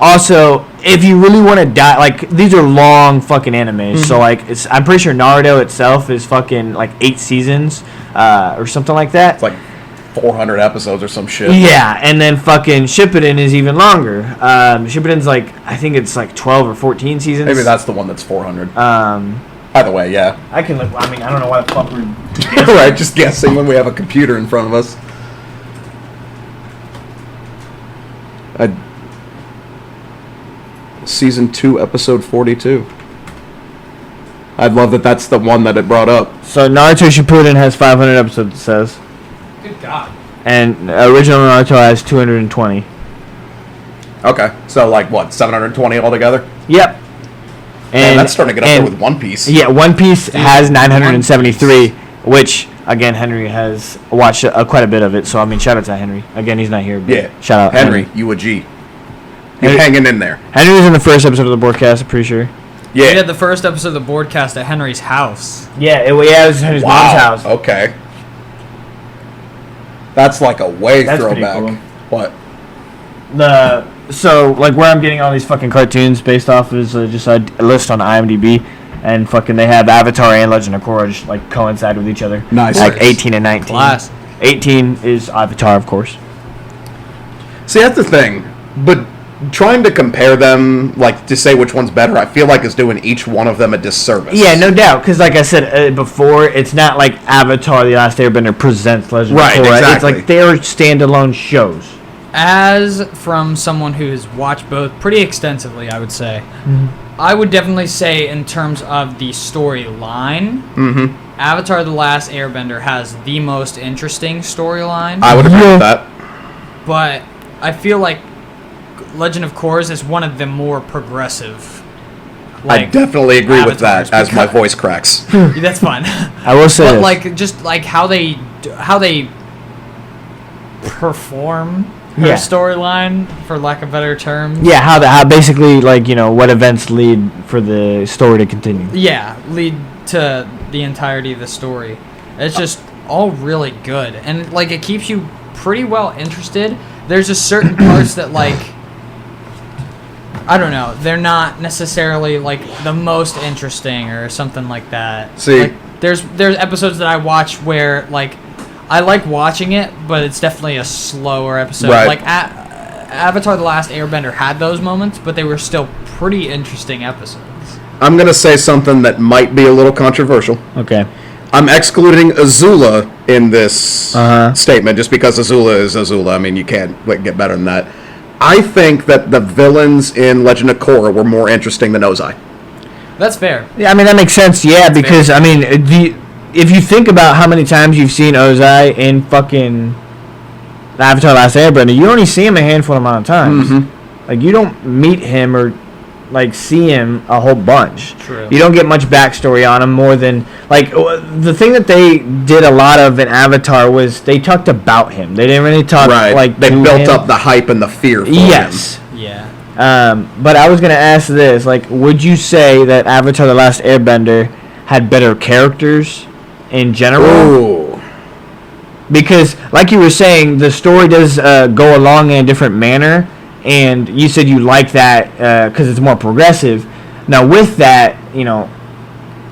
Also, if you really want to die, like, these are long fucking animes, so, like, I'm pretty sure Naruto itself is fucking, like, 8 seasons, or something like that. It's like 400 episodes or some shit. Yeah, and then fucking Shippuden is even longer. Shippuden's, like, I think it's, like, 12 or 14 seasons. Maybe that's the one that's 400. Either way, yeah. I can look, I mean, I don't know why the fuck we're... Right, just guessing when we have a computer in front of us. Season 2, episode 42. I'd love that that's the one that it brought up. So Naruto Shippuden has 500 episodes, it says. Good God. And original Naruto has 220. Okay, so like what, 720 altogether? Yep. And that's starting to get up there with One Piece. Yeah, One Piece has 973, which, again, Henry has watched quite a bit of it. So, I mean, shout out to Henry. Again, he's not here, but shout out Henry. You a G. You're hanging in there. Henry was in the first episode of the Boardcast, I'm pretty sure. Yeah. We had the first episode of the Boardcast at Henry's house. Yeah, it was Henry's mom's house. Okay. That's like a throwback. Cool. What? So, like, where I'm getting all these fucking cartoons based off is just a list on IMDb. And fucking they have Avatar and Legend of Korra just, like, coincide with each other. Nice. Like, 18 and 19. Class. 18 is Avatar, of course. See, that's the thing. But trying to compare them, like, to say which one's better, I feel like is doing each one of them a disservice. Yeah, no doubt. Because, like I said before, it's not like Avatar: The Last Airbender presents Legend of Korra. Exactly. It's like they're standalone shows. As from someone who has watched both pretty extensively, I would say, I would definitely say in terms of the storyline, Avatar: The Last Airbender has the most interesting storyline. I would agree with that. But I feel like Legend of Korra is one of the more progressive. I definitely agree with that as my voice cracks. That's fine. I will say, but like just like how they perform her storyline, for lack of better terms. Yeah, how basically, like, you know, what events lead for the story to continue. Yeah, lead to the entirety of the story. It's just all really good, and like it keeps you pretty well interested. There's just certain parts that, like, I don't know. They're not necessarily like the most interesting or something like that. See, like, there's episodes that I watch where like I like watching it, but it's definitely a slower episode. Right. Like Avatar: The Last Airbender had those moments, but they were still pretty interesting episodes. I'm gonna say something that might be a little controversial. Okay. I'm excluding Azula in this statement just because Azula is Azula. I mean, you can't get better than that. I think that the villains in Legend of Korra were more interesting than Ozai. That's fair. Yeah, I mean, that makes sense, yeah, That's because, fair. I mean, if you think about how many times you've seen Ozai in fucking Avatar: Last Airbender, you only see him a handful amount of times. Mm-hmm. Like, you don't meet him or, like, see him a whole bunch. True. You don't get much backstory on him more than, like, the thing that they did a lot of in Avatar was they talked about him. They didn't really talk, like, they to built him. up the hype and the fear for Yes. him. Yeah. But I was going to ask this, like, would you say that Avatar: The Last Airbender had better characters in general? Ooh. Because, like you were saying, the story does go along in a different manner, and you said you like that because it's more progressive. Now, with that, you know,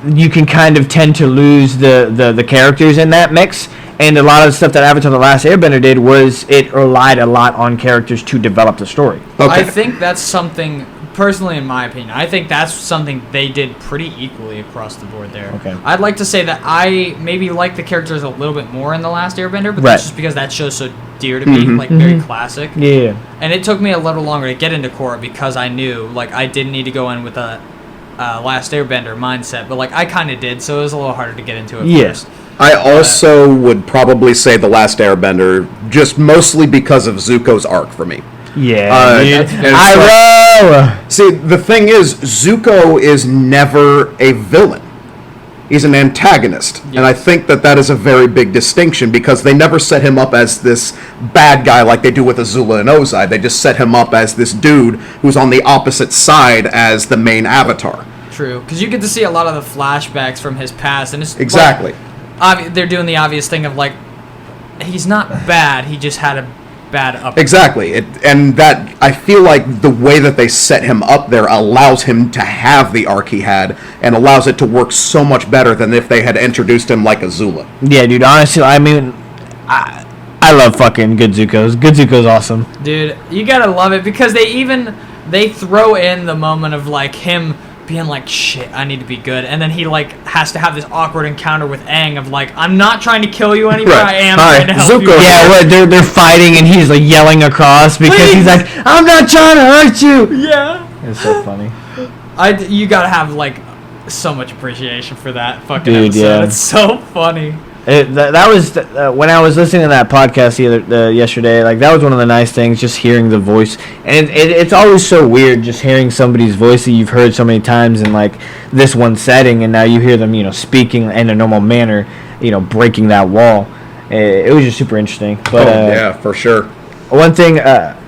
you can kind of tend to lose the characters in that mix, and a lot of the stuff that Avatar: The Last Airbender did was it relied a lot on characters to develop the story. Okay. I think that's something, personally in my opinion, I think that's something they did pretty equally across the board there. Okay. I'd like to say that I maybe like the characters a little bit more in The Last Airbender, but Right. that's just because that show's so dear to me, like very classic. Yeah. And it took me a little longer to get into Korra because I knew, like, I didn't need to go in with a Last Airbender mindset, but, like, I kind of did, so it was a little harder to get into it first. I also would probably say The Last Airbender, just mostly because of Zuko's arc for me. Yeah, dude. I see, the thing is, Zuko is never a villain. He's an antagonist. Yes. And I think that is a very big distinction because they never set him up as this bad guy like they do with Azula and Ozai. They just set him up as this dude who's on the opposite side as the main avatar. True, because you get to see a lot of the flashbacks from his past, and it's Exactly. like, they're doing the obvious thing of, like, he's not bad, he just had a bad upbringing. Exactly. And that, I feel like the way that they set him up there allows him to have the arc he had and allows it to work so much better than if they had introduced him like Azula. Yeah, dude, honestly, I mean, I love fucking Good Zuko's. Good Zuko's awesome. Dude, you gotta love it because they throw in the moment of, like, him being like, shit, I need to be good, and then he, like, has to have this awkward encounter with Aang of, like, I'm not trying to kill you anymore, Right. I am Hi, trying to help you. Zuko. Yeah, what, they're fighting and he's like yelling across because Please. he's like, I'm not trying to hurt you. Yeah. It's so funny. You gotta have, like, so much appreciation for that fucking Dude, episode. yeah. It's so funny. That was when I was listening to that podcast yesterday. Like, that was one of the nice things, just hearing the voice. And it's always so weird just hearing somebody's voice that you've heard so many times in, like, this one setting, and now you hear them, you know, speaking in a normal manner, you know, breaking that wall. It was just super interesting. But yeah, for sure. one thing,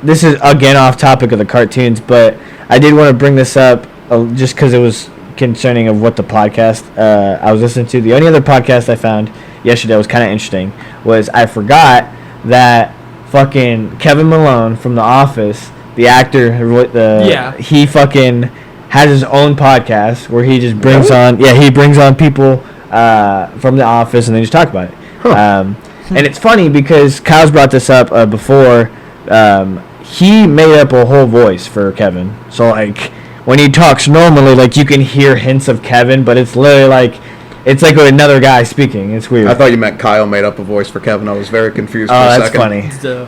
this is again off topic of the cartoons, but I did want to bring this up just because it was concerning of what the podcast I was listening to. The only other podcast I found yesterday was kind of interesting was I forgot that fucking Kevin Malone from The Office, the actor, he fucking has his own podcast where he just brings he brings on people from The Office and they just talk about it. And it's funny because Kyle's brought this up before. He made up a whole voice for Kevin, so, like, when he talks normally, like, you can hear hints of Kevin, but it's literally like it's like another guy speaking. It's weird. I thought you meant Kyle made up a voice for Kevin. I was very confused for a that's second. funny. So,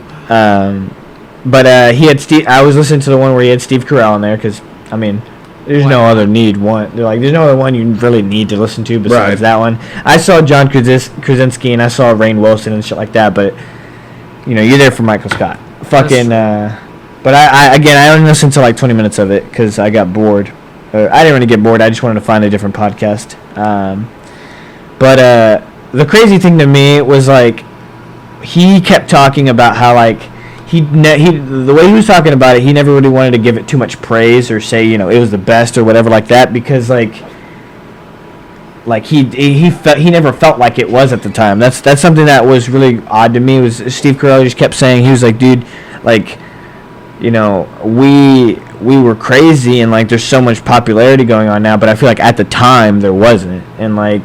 But he had Steve. I was listening to the one where he had Steve Carell in there because, I mean, there's no other need. There's no other one you really need to listen to besides that one. I saw John Krasinski and I saw Rainn Wilson and shit like that, but, you know, you're there for Michael Scott. Fucking. But I only listened to like 20 minutes of it because I got bored. I didn't really get bored. I just wanted to find a different podcast. But the crazy thing to me was, like, he kept talking about how, like, the way he was talking about it, he never really wanted to give it too much praise or say, you know, it was the best or whatever like that because, like he never felt like it was at the time. That's something that was really odd to me. Was Steve Carell just kept saying, he was like, dude, like, you know, we were crazy and like there's so much popularity going on now, but I feel like at the time there wasn't, and like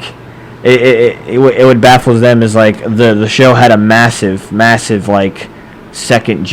it would baffles them is like the show had a massive like second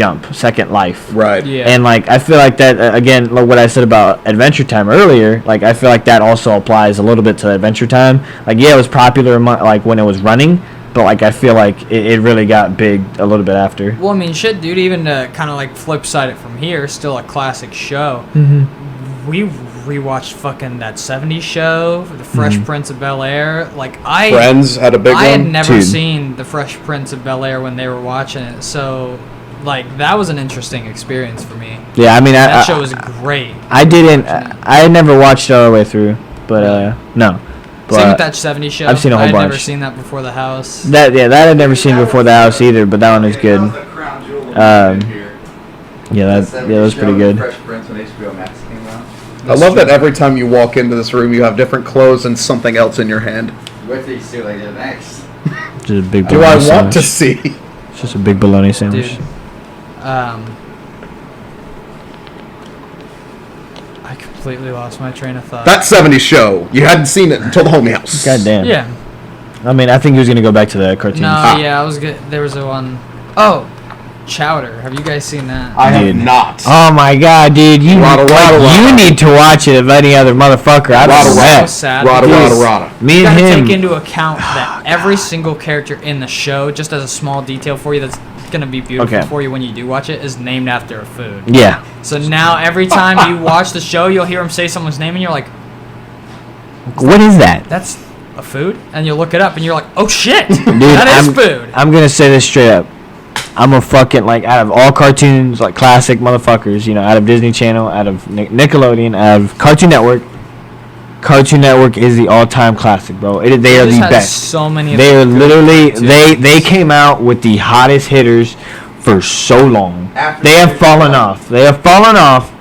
life. Right. Yeah. And like I feel like that again, like what I said about Adventure Time earlier, like I feel like that also applies a little bit to Adventure Time. Like yeah, it was popular like when it was running, but like I feel like it really got big a little bit after. Well, I mean, shit, dude. Even to kind of like flip side it from here, still a classic show. Mm-hmm. We rewatched fucking that '70s show, The Fresh Prince of Bel-Air. Like Friends had a big I one. had never Dude. seen The Fresh Prince of Bel-Air when they were watching it, so like that was an interesting experience for me. Yeah, I mean That show was great. I didn't. I had never watched it all the way through, but no. But Same with that '70s show. I've seen a whole I had bunch. never seen that before The House. That I'd never seen before The House either, but that one is good. Yeah, that was pretty good. Fresh Prince when HBO Max came out. I love that every time you walk into this room, you have different clothes and something else in your hand. What do you see what I did next? Just a big Do I bologna want to sandwich. see? It's just a big bologna sandwich. Dude, I completely lost my train of thought. That '70s show, you hadn't seen it until the Homie House. God damn. Yeah. I mean, I think he was gonna go back to the cartoons. No, Ah. yeah, I was good. There was a one. Oh, Chowder. Have you guys seen that? I have Dude. not. Oh my god, dude! You Rada, rada, you rada. need to watch it if any other motherfucker. I Rada, don't so know. sad. Rada, because rada, rada. Me You and gotta him. take into account that every single character in the show, just as a small detail for you, that's gonna be beautiful Okay. for you when you do watch it, is named after a food. Yeah. So now every time you watch the show, you'll hear him say someone's name, and you're like, What is that? "That's a food," and you look it up, and you're like, "Oh shit, Dude, that is food." I'm gonna say this straight up. I'm a fucking, like, out of all cartoons, like, classic motherfuckers, you know, out of Disney Channel, out of Nickelodeon, out of Cartoon Network is the all-time classic, bro. They are just the has best. So many. Of They are the good literally, cartoons. they came out with the hottest hitters for so long. They have fallen off.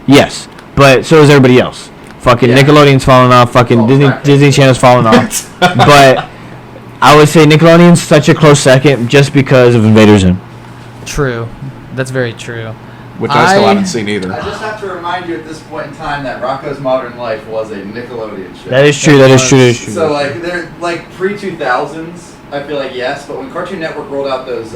Yes, but so is everybody else. Fucking Yeah. Nickelodeon's fallen off. Fucking Oh, crap. Disney Channel's fallen off. But I would say Nickelodeon's such a close second just because of Invader Zim. True. That's very true. Which I still I- haven't seen either. I just have to remind you at this point in time that Rocko's Modern Life was a Nickelodeon show. That is true. That is true. So like they're like pre-2000s, I feel like yes, but when Cartoon Network rolled out those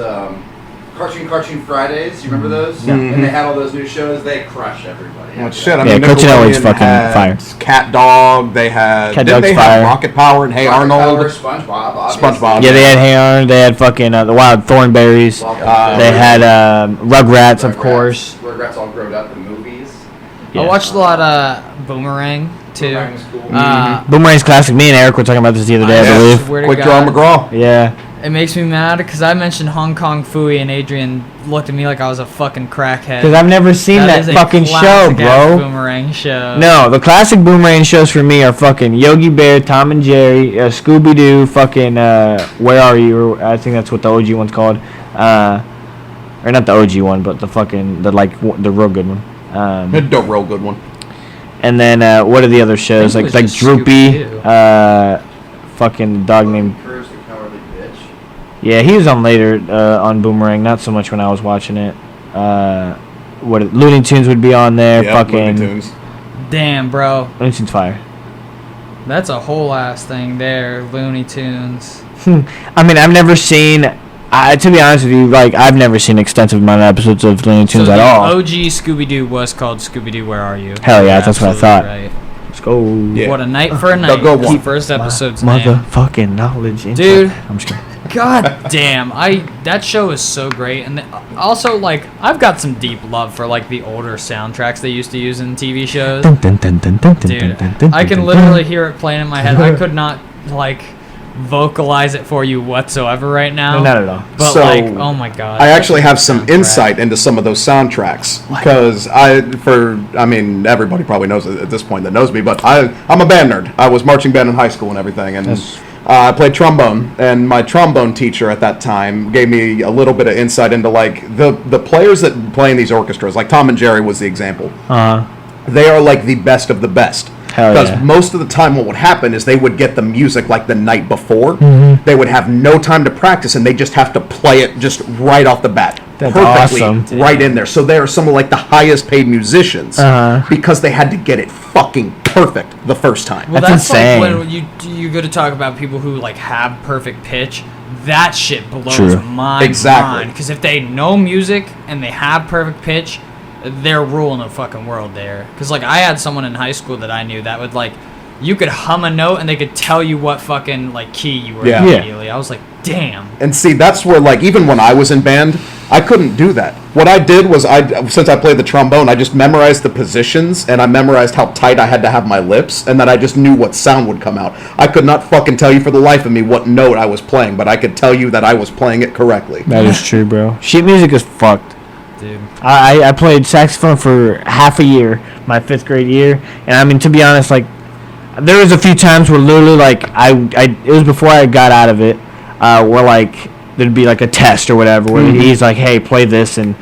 Cartoon Fridays, you remember those? Yeah. And they had all those new shows, they crush everybody. Well, shit, I Yeah, mean, Cartoon Network's Nickelodeon fucking had fire. Cat Dog, they had. Cat didn't Dog's they fire. have Rocket Power and Hey Rocket Arnold? Power, SpongeBob, obviously. SpongeBob. Yeah, they had Hey Arnold. They had fucking the Wild Thornberries. They had Rugrats, of course. Rugrats all grown up in movies. Yeah. I watched a lot of Boomerang too. Boomerang was cool. Boomerang's classic. Me and Eric were talking about this the other day, I Yes. believe. Swear to Quick Draw God. McGraw. Yeah. It makes me mad because I mentioned Hong Kong Phooey and Adrian looked at me like I was a fucking crackhead. Because I've never seen that is a fucking show, classic ass bro. Boomerang show. No, the classic Boomerang shows for me are fucking Yogi Bear, Tom and Jerry, Scooby Doo, fucking Where Are You? Or I think that's what the OG one's called. Or not the OG one, but the real good one. The real good one. And then what are the other shows? I think Like it was just Droopy, Scooby-Doo. fucking dog named. Courage the Cowardly Bitch. Yeah, he was on later on Boomerang. Not so much when I was watching it. Looney Tunes would be on there. Yeah, fucking Looney Tunes. Damn, bro. Looney Tunes fire. That's a whole ass thing there, Looney Tunes. I mean, I've never seen. To be honest with you, like I've never seen extensive amount of episodes of Looney Tunes so at the all. OG Scooby-Doo was called Scooby-Doo Where Are You? Hell yeah, You're that's what I absolutely thought. Right. Let's go. Yeah. What a night for a night. good That's one. the first episode's name. Motherfucking knowledge, Dude. I'm just kidding. God damn, that show is so great, and also like I've got some deep love for like the older soundtracks they used to use in TV shows. Dude, I can literally hear it playing in my head. I could not like vocalize it for you whatsoever right now. No, not at all. But So, like, oh my god. I actually have some Soundtrack. insight into some of those soundtracks because everybody probably knows it at this point that knows me, but I'm a band nerd. I was marching band in high school and everything, and I played trombone. And my trombone teacher at that time gave me a little bit of insight into like the players that play in these orchestras. Like Tom and Jerry was the example. They are like the best of the best. Hell Because yeah. most of the time what would happen is they would get the music like the night before. Mm-hmm. They would have no time to practice and they just have to play it just right off the bat. That's perfectly awesome. right in there. So they are some of like the highest paid musicians because they had to get it fucking perfect the first time. Well, that's insane. like when you go to talk about people who like have perfect pitch. That shit blows True. my mind. Because if they know music and they have perfect pitch, they're ruling the fucking world there. Because like I had someone in high school that I knew that would like, you could hum a note and they could tell you what fucking like key you were in immediately. I was like, damn. And see, that's where like even when I was in band, I couldn't do that. What I did was since I played the trombone, I just memorized the positions and I memorized how tight I had to have my lips, and then I just knew what sound would come out. I could not fucking tell you for the life of me what note I was playing, but I could tell you that I was playing it correctly. That is true, bro. Sheet music is fucked. Dude. I played saxophone for half a year, my 5th grade year, and I mean, to be honest, like, there was a few times where literally, like, it was before I got out of it, where, like, there'd be, like, a test or whatever, where he's like, hey, play this, and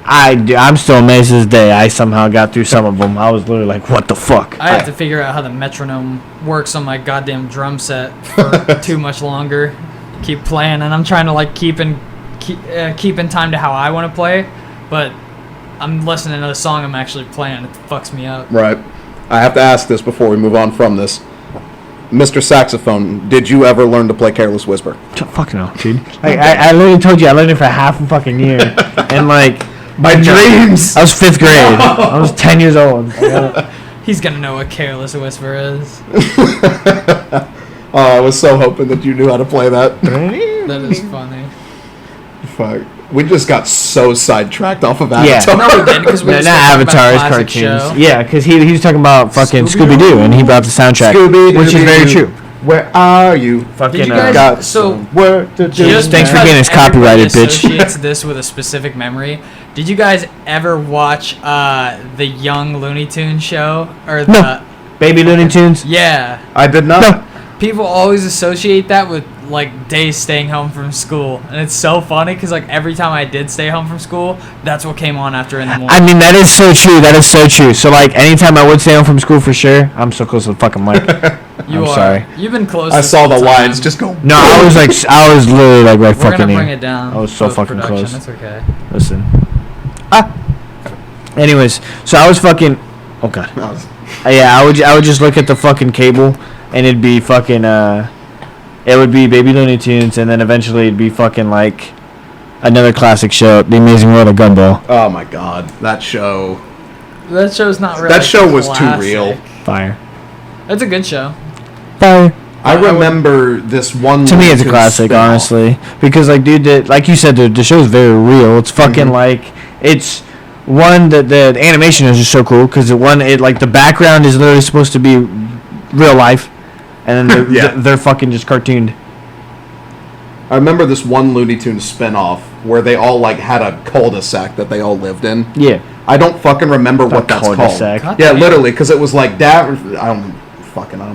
I'm still amazed to this day I somehow got through some of them. I was literally like, what the fuck? I had to figure out how the metronome works on my goddamn drum set for too much longer. Keep playing, and I'm trying to, like, keep in time to how I want to play, but I'm listening to the song I'm actually playing. It fucks me up. Right. I have to ask this before we move on from this. Mr. Saxophone, did you ever learn to play Careless Whisper? Fuck no, dude. I literally told you I learned it for half a fucking year. And, like, my dreams! I was 5th grade. I was 10 years old. He's gonna know what Careless Whisper is. Oh, I was so hoping that you knew how to play that. That is funny. Fuck. We just got so sidetracked off of Avatar. No, we didn't, because we were not Avatar, it's cartoons. Show. Yeah, because he was talking about fucking Scooby-Doo, and he brought the soundtrack, which is very true. Where are you? Fucking, Did you guys, so thanks for getting us copyrighted, bitch. Associates this with a specific memory. Did you guys ever watch the Young Looney Tunes show or the No. Baby Looney Tunes? Yeah. I did not. No. People always associate that with like days staying home from school, and it's so funny because like every time I did stay home from school, that's what came on after in the morning. I mean, that is so true. That is so true. So like anytime I would stay home from school, for sure. I'm so close to the fucking mic. I'm sorry. You've been close. I saw the lines just go. No, I was literally like right We're fucking gonna here. bring it down. I was so fucking close. That's okay. Listen. Anyways, so I was fucking. Oh god. Yeah, I would just look at the fucking cable, and it'd be fucking it would be Baby Looney Tunes, and then eventually it'd be fucking like another classic show, The Amazing World of Gumball. Oh my god, that show. That show's not really. That show was classic. too real. Fire. It's a good show. Fire. I remember this one. To me, it's a Tunes classic, spin-off. honestly, because like, dude, like you said, the show's very real. It's fucking like it's. One, the animation is just so cool because like the background is literally supposed to be real life, and then they're fucking just cartooned. I remember this one Looney Tunes spin-off where they all like had a cul-de-sac that they all lived in. Yeah. I don't fucking remember what that's cul-de-sac. called. Yeah, literally, because it was like Damn, I almost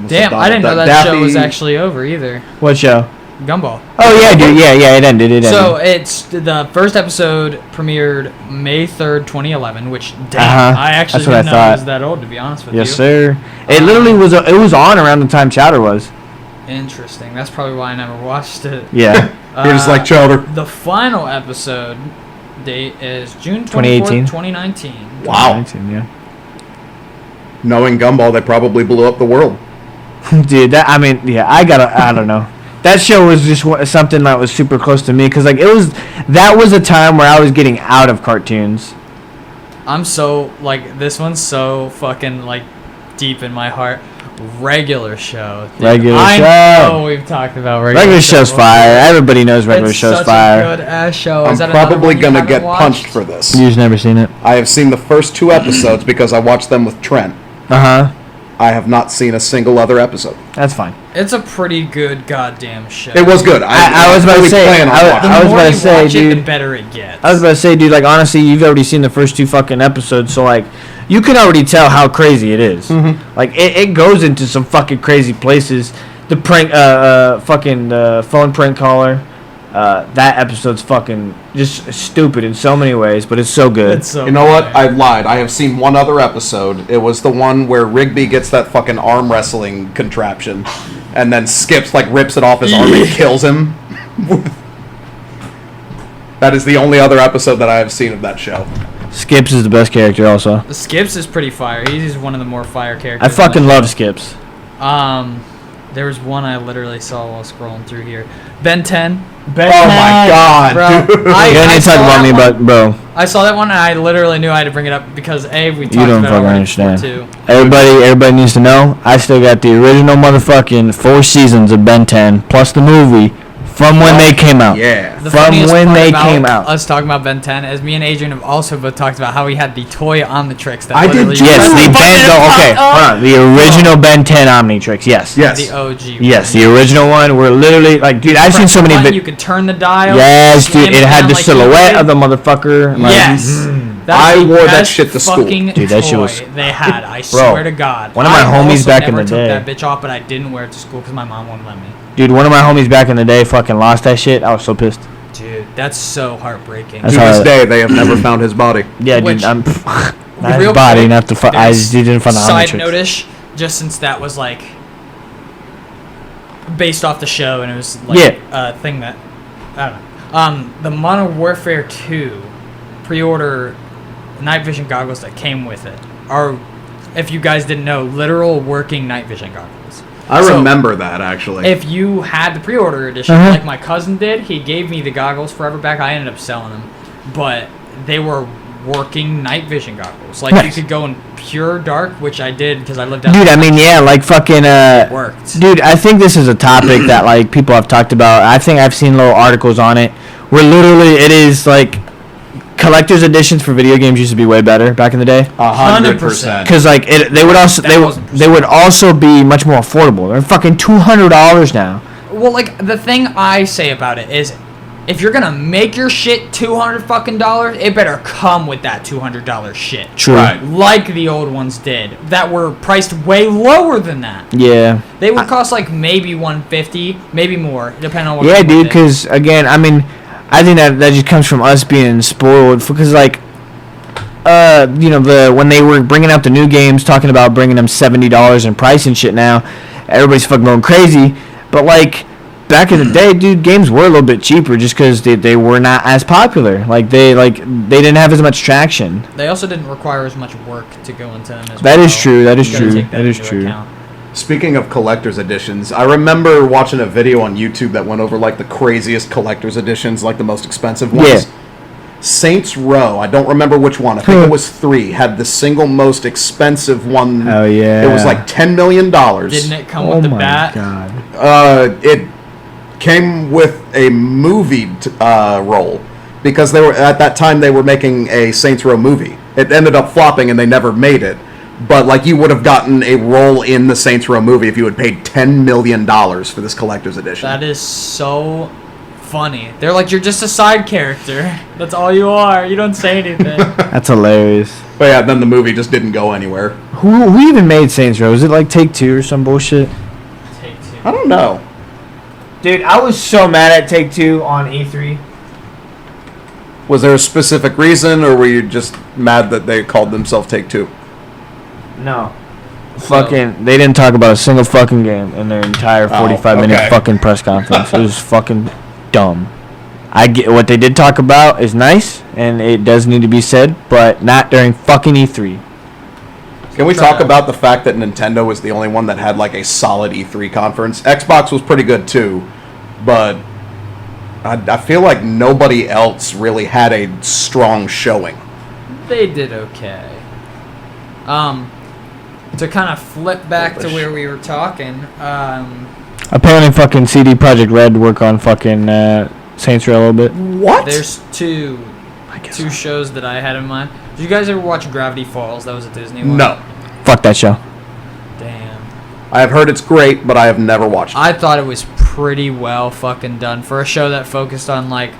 said I didn't know that Daffy. show was actually over either. What show? Gumball. Oh yeah, dude. Yeah, it ended. So it's the first episode premiered May 3rd, 2011. Which I actually didn't know it was that old, to be honest with you. Yes, sir. It literally was. It was on around the time Chowder was. Interesting. That's probably why I never watched it. Yeah. You're just like Chowder. The final episode date is June 2018? 2019. Wow. 2019, yeah. Knowing Gumball, they probably blew up the world. Dude, I don't know. That show was just something that was super close to me because like that was a time where I was getting out of cartoons. I'm so like this one's so fucking like deep in my heart. Regular Show. Dude, I know we've talked about Regular Show's fire. Everybody knows Regular Show's fire. It's such a good ass show. I'm probably gonna get punched for this. You've never seen it? I have seen the first 2 episodes because I watched them with Trent. I have not seen a single other episode. That's fine. It's a pretty good goddamn show. It was good. I was about to say. I was about to say, dude. The better it gets. I was about to say, dude. Like honestly, you've already seen the first 2 fucking episodes, so like, you can already tell how crazy it is. Mm-hmm. Like it goes into some fucking crazy places. The prank, fucking phone prank caller. That episode's fucking just stupid in so many ways, but it's so good. You know what? I lied. I have seen one other episode. It was the one where Rigby gets that fucking arm wrestling contraption, and then Skips like rips it off his arm and kills him. That is the only other episode that I have seen of that show. Skips is the best character also. Skips is pretty fire. He's one of the more fire characters. I fucking love Skips. There was one I literally saw while scrolling through here. Ben 10. Ben Oh my god, Bro, dude. You don't need to talk about me, but bro. I saw that one and I literally knew I had to bring it up because A, we talked You don't about it fucking already understand. before, too. Everybody needs to know. I still got the original motherfucking 4 seasons of Ben 10 plus the movie from when they came out. Yeah. The From funniest when part they about came out. us talking about Ben 10 is me and Adrian have also both talked about how he had the toy Omnitrix that I did literally too. Yes, the Ben. Okay, hold on. The original Ben 10 Omnitrix. Yes. Yes. The OG. Yes, the original one. We're literally like, dude. I've seen so many. You could turn the dial. Yes, slam dude. It had down the like silhouette you of the motherfucker. Like, Yes. That's I the wore that best shit to school. fucking Dude, that shit toy was- they had. I swear to God. one of my I homies also back in never the took day- that bitch off, but I didn't wear it to school because my mom wouldn't let me. Dude, one of my homies back in the day fucking lost that shit. I was so pissed. Dude, that's so heartbreaking. That's To how this I- day, they have never found his body. Yeah, Which- dude. I'm not Real his body, quick, not the. I there's didn't find the side Omnitrix. notish, just since that was like based off the show and it was like Yeah. a thing that I don't know. The Modern Warfare 2 pre-order night vision goggles that came with it are, if you guys didn't know, literal working night vision goggles. I So, remember that, actually. if you had the pre-order edition, Uh-huh. like my cousin did, he gave me the goggles forever back. I ended up selling them, but they were working night vision goggles. Like you Nice. could go in pure dark, which I did because I lived out. Dude, I mean, yeah, like fucking. Worked. Dude, I think this is a topic that like people have talked about. I think I've seen little articles on it where literally it is like collector's editions for video games used to be way better back in the day. 100%. Because like they would also they would also be much more affordable. They're fucking $200 now. Well, like the thing I say about it is, if you're gonna make your shit $200 fucking dollars, it better come with that $200 shit. True. Right. Like the old ones did, that were priced way lower than that. Yeah. They would cost like maybe $150, maybe more, depending on what. Yeah, you dude. wanted. Because again, I mean, I think that just comes from us being spoiled. Because like, you know, when they were bringing out the new games, talking about bringing them $70 in price and shit. Now, everybody's fucking going crazy. But like, back in the day, dude, games were a little bit cheaper just because they were not as popular. Like they didn't have as much traction. They also didn't require as much work to go into them as That well. is true. That is You gotta true. take That is into true. account. Speaking of collector's editions, I remember watching a video on YouTube that went over like the craziest collector's editions, like the most expensive ones. Yeah. Saints Row, I don't remember which one. I think it was 3. Had the single most expensive one. Oh yeah. It was like $10 million. Didn't it come Oh with the my bat? god. It came with a movie role because they were at that time they were making a Saints Row movie. It ended up flopping and they never made it. But like you would have gotten a role in the Saints Row movie if you had paid $10 million for this collector's edition. That is so funny. They're like, you're just a side character. That's all you are. You don't say anything. That's hilarious. But yeah, then the movie just didn't go anywhere. Who even made Saints Row? Was it like Take-Two or some bullshit? Take two. I don't know. Dude, I was so mad at Take-Two on E3. Was there a specific reason, or were you just mad that they called themselves Take-Two? No. Fucking, they didn't talk about a single fucking game in their entire 45-minute okay. fucking press conference. It was fucking dumb. I get what they did talk about is nice, and it does need to be said, but not during fucking E3. Can we talk about the fact that Nintendo was the only one that had like a solid E3 conference? Xbox was pretty good too, but I feel like nobody else really had a strong showing. They did okay. To kind of flip back to where we were talking, Apparently fucking CD Projekt Red work on fucking Saints Row a little bit. What? there's two shows that I had in mind. Did you guys ever watch Gravity Falls? That was a Disney one. No. Fuck that show. Damn. I have heard it's great, but I have never watched it. I thought it was pretty well fucking done for a show that focused on like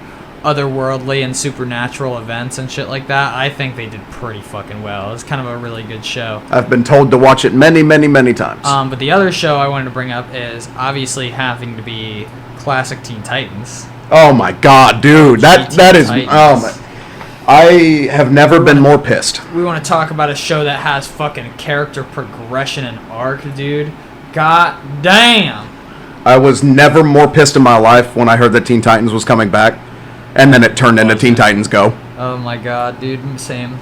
otherworldly and supernatural events and shit like that. I think they did pretty fucking well. It's kind of a really good show. I've been told to watch it many, many, many times. But the other show I wanted to bring up is obviously having to be classic Teen Titans. Oh my god, dude. That is Titans. oh my. I have never been more pissed. We want to talk about a show that has fucking character progression and arc, dude. God damn. I was never more pissed in my life when I heard that Teen Titans was coming back. And then it turned into Teen Titans Go. Oh my god, dude, same.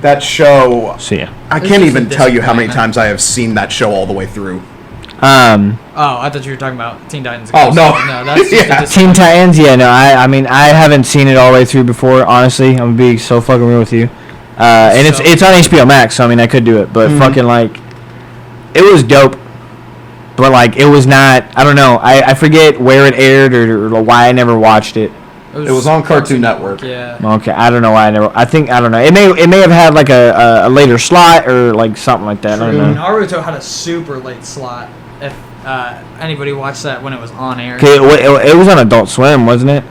That show. See ya. I It's can't just a even tell you how many disappointment. times I have seen that show all the way through. Oh, I thought you were talking about Teen Titans. Oh, no. No, that's just Yeah. a Teen Titans, yeah, no, I mean, I haven't seen it all the way through before, honestly. I'm gonna be so fucking real with you. And So- it's on HBO Max, so I mean, I could do it, but fucking, like, it was dope. But, like, it was not, I don't know, I forget where it aired or why I never watched it. It was on Cartoon Network. Yeah. Okay, I don't know why I never, I don't know. It may have had, like, a later slot or, like, something like that. I don't know. Naruto had a super late slot. If anybody watched that when it was on air, Okay, it was on Adult Swim, wasn't it?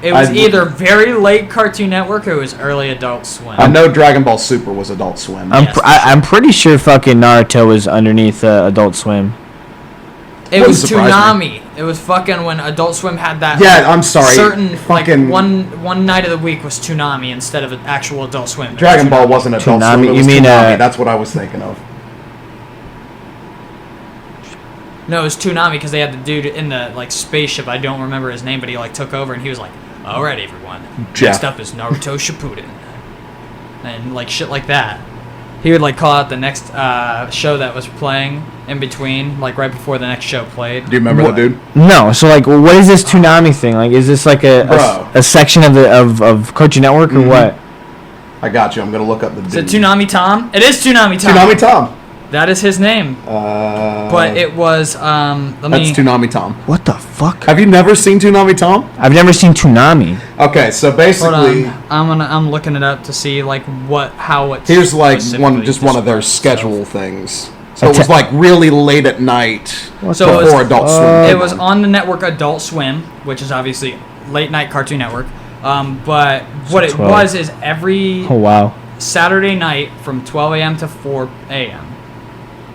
it was I- either very late Cartoon Network or it was early Adult Swim. I know Dragon Ball Super was Adult Swim. I'm Yes, I'm pretty sure fucking Naruto was underneath Adult Swim. It Wouldn't was surprise Toonami. It was fucking when Adult Swim had that. Yeah, I'm sorry. Certain Fucking- like one night of the week was Toonami instead of an actual Adult Swim. Dragon Ball wasn't Adult Toonami, Swim. It was you mean, Toonami. That's what I was thinking of. No, it was Toonami because they had the dude in the like spaceship. I don't remember his name, but he like took over and he was like, "All right, everyone, Jeff. next up is Naruto Shippuden," and like shit like that. He would like call out the next show that was playing in between, like right before the next show played. Do you remember that dude? No, so like, what is this Toonami thing? Like, is this like Bro. a section of the of Cartoon Network or what? I got you. I'm gonna look up the dude. Is it Toonami Tom? It is Toonami Tom. Toonami Tom. That is his name. But it was That's Toonami Tom. What the fuck? Have you never seen Toonami Tom? I've never seen Toonami. Okay, so Hold basically, on. I'm looking it up to see like how it's. here's like specifically one of their described schedule itself. things. So it was like really late at night So it was- before Adult Swim. It was on the network Adult Swim, which is obviously late night Cartoon Network. But what it 12. was is every Oh wow. Saturday night from 12 a.m. to 4 a.m.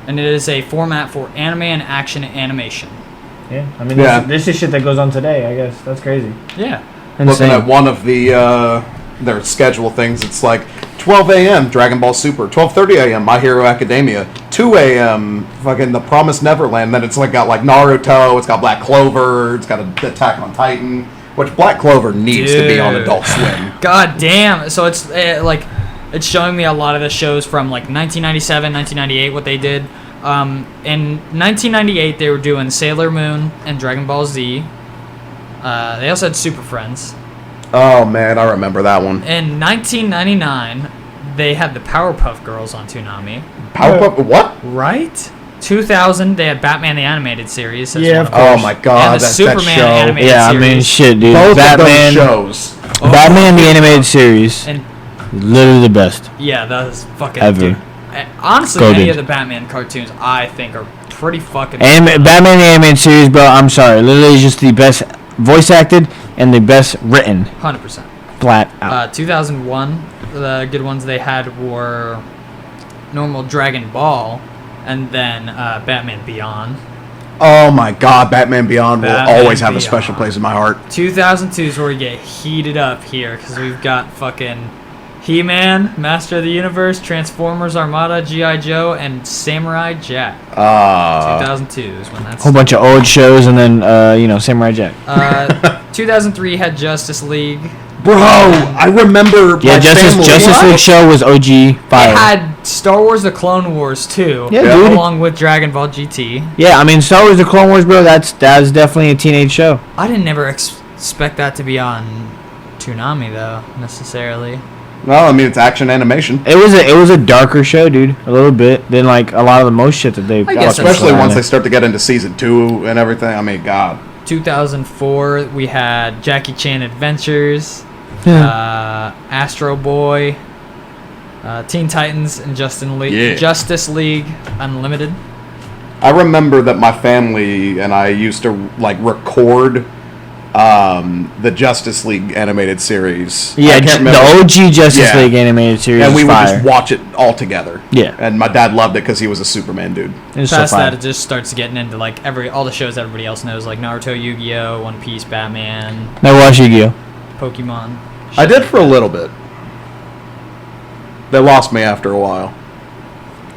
And it is a format for anime and action animation. Yeah, I mean, Yeah. this is shit that goes on today. I guess that's crazy. Yeah. Looking at one of the their schedule things, it's like 12 a.m. Dragon Ball Super, 12:30 a.m. My Hero Academia, 2 a.m. fucking The Promised Neverland. Then it's like got like Naruto, it's got Black Clover, it's got Attack on Titan, which Black Clover needs to be on Dude. Adult Swim. God damn. So it's like it's showing me a lot of the shows from like 1997, 1998, what they did. In 1998, they were doing Sailor Moon and Dragon Ball Z. They also had Super Friends. Oh man, I remember that one. In 1999, they had the Powerpuff Girls on Toonami. Powerpuff, what? Right? 2000, they had Batman the Animated Series. as Yeah, one of them. Oh my god, And the that Superman show. animated Yeah, I mean, series. shit, dude. Both Batman, of those shows. Oh, Batman the animated series, And literally the best. yeah, that was fucking Ever. dude. Honestly, Goated. any of the Batman cartoons I think are pretty fucking. Batman the animated series, bro. I'm sorry, literally just the best voice acted and the best written, 100%. flat out. 2001, the good ones they had were normal Dragon Ball, and then Batman Beyond. Oh my god, Batman Beyond will Batman always have a Beyond. special place in my heart. 2002 is where we get heated up here because we've got fucking He-Man, Master of the Universe, Transformers, Armada, G.I. Joe, and Samurai Jack. 2002 is when that's. Whole bunch of old shows and then Samurai Jack. 2003 had Justice League. Bro, I remember Yeah, my family. Justice League show was OG They fire. had Star Wars: The Clone Wars too, Yeah, dude. along with Dragon Ball GT. Yeah, I mean, Star Wars: The Clone Wars, bro. That was definitely a teenage show. I didn't never expect that to be on Toonami though, necessarily. Well, I mean, it's action animation. It was a darker show, dude. A little bit than like a lot of the most shit that they've got. guess that's Especially fine. once they start to get into season 2 and everything. I mean, god. 2004 we had Jackie Chan Adventures, Astro Boy, Teen Titans, and Justice League Unlimited. I remember that my family and I used to like record the Justice League animated series. Yeah, I can't the remember. OG Justice Yeah. League animated series. And we is would fire. just watch it all together. Yeah. And my dad loved it because he was a Superman dude. It was so Past fire. that, it just starts getting into like all the shows everybody else knows, like Naruto, Yu-Gi-Oh, One Piece, Batman, Never watched Yu-Gi-Oh. Pokemon. I did for a little bit. They lost me after a while.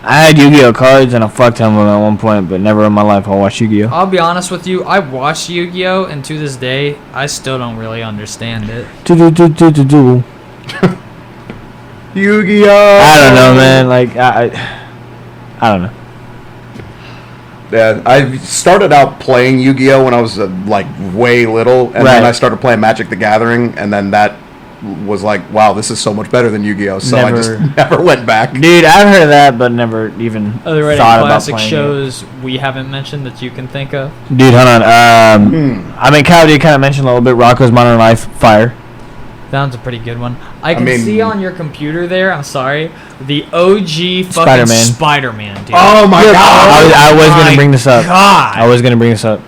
I had Yu-Gi-Oh cards and a fuck ton of them at one point, but never in my life I'll watch Yu-Gi-Oh. I'll be honest with you. I watched Yu-Gi-Oh, and to this day, I still don't really understand it. Yu-Gi-Oh! I don't know, man. Like I don't know. Yeah, I started out playing Yu-Gi-Oh when I was like way little, and then I started playing Magic the Gathering, and then that was like, wow, this is so much better than Yu-Gi-Oh. So I just never went back. Dude, I've heard of that, but never even thought about classic playing shows we haven't mentioned that you can think of? Dude, hold on. I mean, Kyle, you kind of mentioned a little bit Rocko's Modern Life, Fire. That one's a pretty good one. I can see on your computer there, I'm sorry, the OG fucking Spider-Man, dude. Oh my god! I was going to bring this up. God. I was going to bring this up.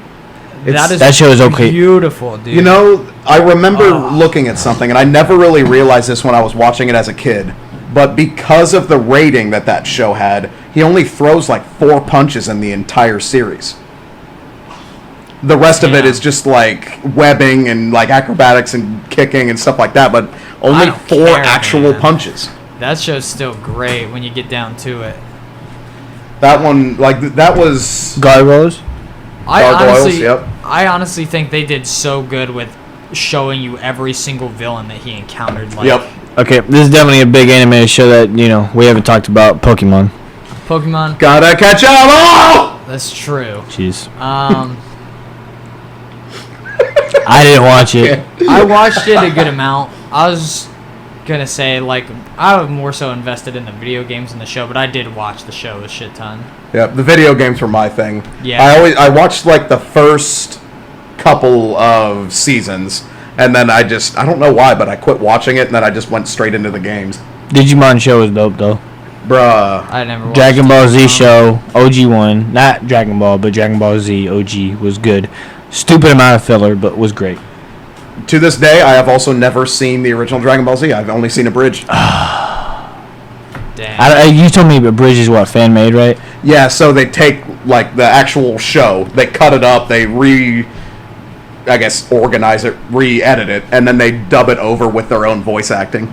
That show is okay. Beautiful, dude. You know, I remember looking at something, and I never really realized this when I was watching it as a kid, but because of the rating that show had, he only throws like 4 punches in the entire series. The rest of it is just like webbing and like acrobatics and kicking and stuff like that, but only 4 actual punches. That show's still great when you get down to it. That one, like, that was... Gargoyles? I honestly think they did so good with showing you every single villain that he encountered. Like, yep. Okay, this is definitely a big anime show that, you know, we haven't talked about. Pokemon. Gotta catch 'em all! That's true. Jeez. I didn't watch it. I watched it a good amount. I was gonna say, like, I was more so invested in the video games than the show, but I did watch the show a shit ton. Yeah, the video games were my thing. Yeah. I watched like the first couple of seasons, and then I don't know why, but I quit watching it, and then I just went straight into the games. Digimon show was dope though. Bruh. I never watched Dragon Ball Z show, OG one, not Dragon Ball, but Dragon Ball Z OG was good. Stupid amount of filler, but was great. To this day, I have also never seen the original Dragon Ball Z. I've only seen a bridge. Damn. You told me a bridge is what, fan made, right? Yeah, so they take like the actual show, they cut it up, they organize it, re-edit it, and then they dub it over with their own voice acting.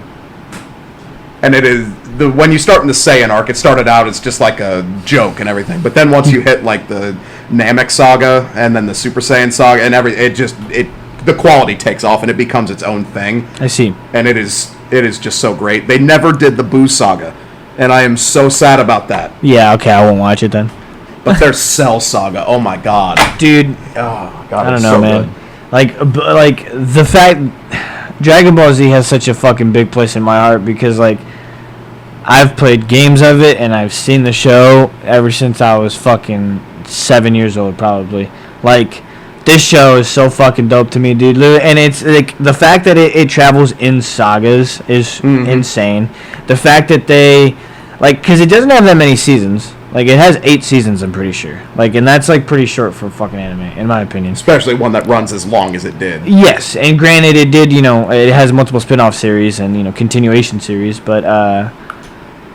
And it is when you start in the Saiyan arc, it started out as just like a joke and everything, but then once you hit like the Namek saga and then the Super Saiyan saga and the quality takes off and it becomes its own thing. I see. And it is just so great. They never did the Boo saga, and I am so sad about that. Yeah, okay, I won't watch it then. But their Cell saga, oh my god, dude. Oh god, I don't know, so man. Good. Like the fact Dragon Ball Z has such a fucking big place in my heart because like I've played games of it and I've seen the show ever since I was fucking 7 years old, probably. Like, this show is so fucking dope to me, dude. And it's like the fact that it travels in sagas is insane. The fact that they because it doesn't have that many seasons. Like, it has 8 seasons, I'm pretty sure. Like, and that's like pretty short for fucking anime, in my opinion. Especially one that runs as long as it did. Yes, and granted, it did. It has multiple spin-off series and continuation series, but I